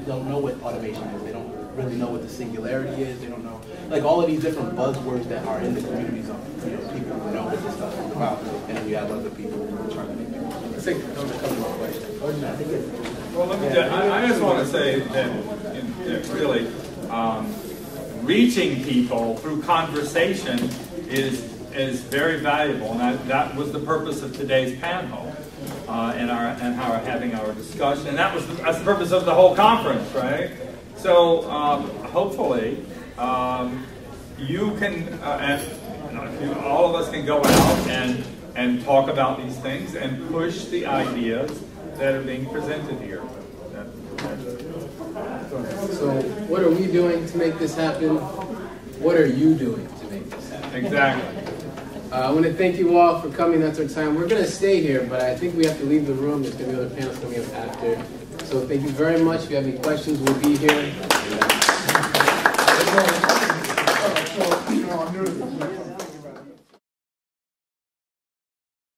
don't know what automation is. They don't really know what the singularity is. They don't know, like all of these different buzzwords that are in the community zone. You know, people know what this stuff is about, and then we have other people who are trying to make it. Let's take a couple more questions. Well, let me. I just want to say that really reaching people through conversation is very valuable, and that was the purpose of today's panel and how we're having our discussion, and that's the purpose of the whole conference, right? So hopefully you can, all of us can go out and talk about these things and push the ideas that are being presented here. So what are we doing to make this happen? What are you doing to make this happen? Exactly. I want to thank you all for coming. That's our time. We're going to stay here, but I think we have to leave the room. There's going to be other panels coming up after. So thank you very much. If you have any questions, we'll be here. So, I'm new to this.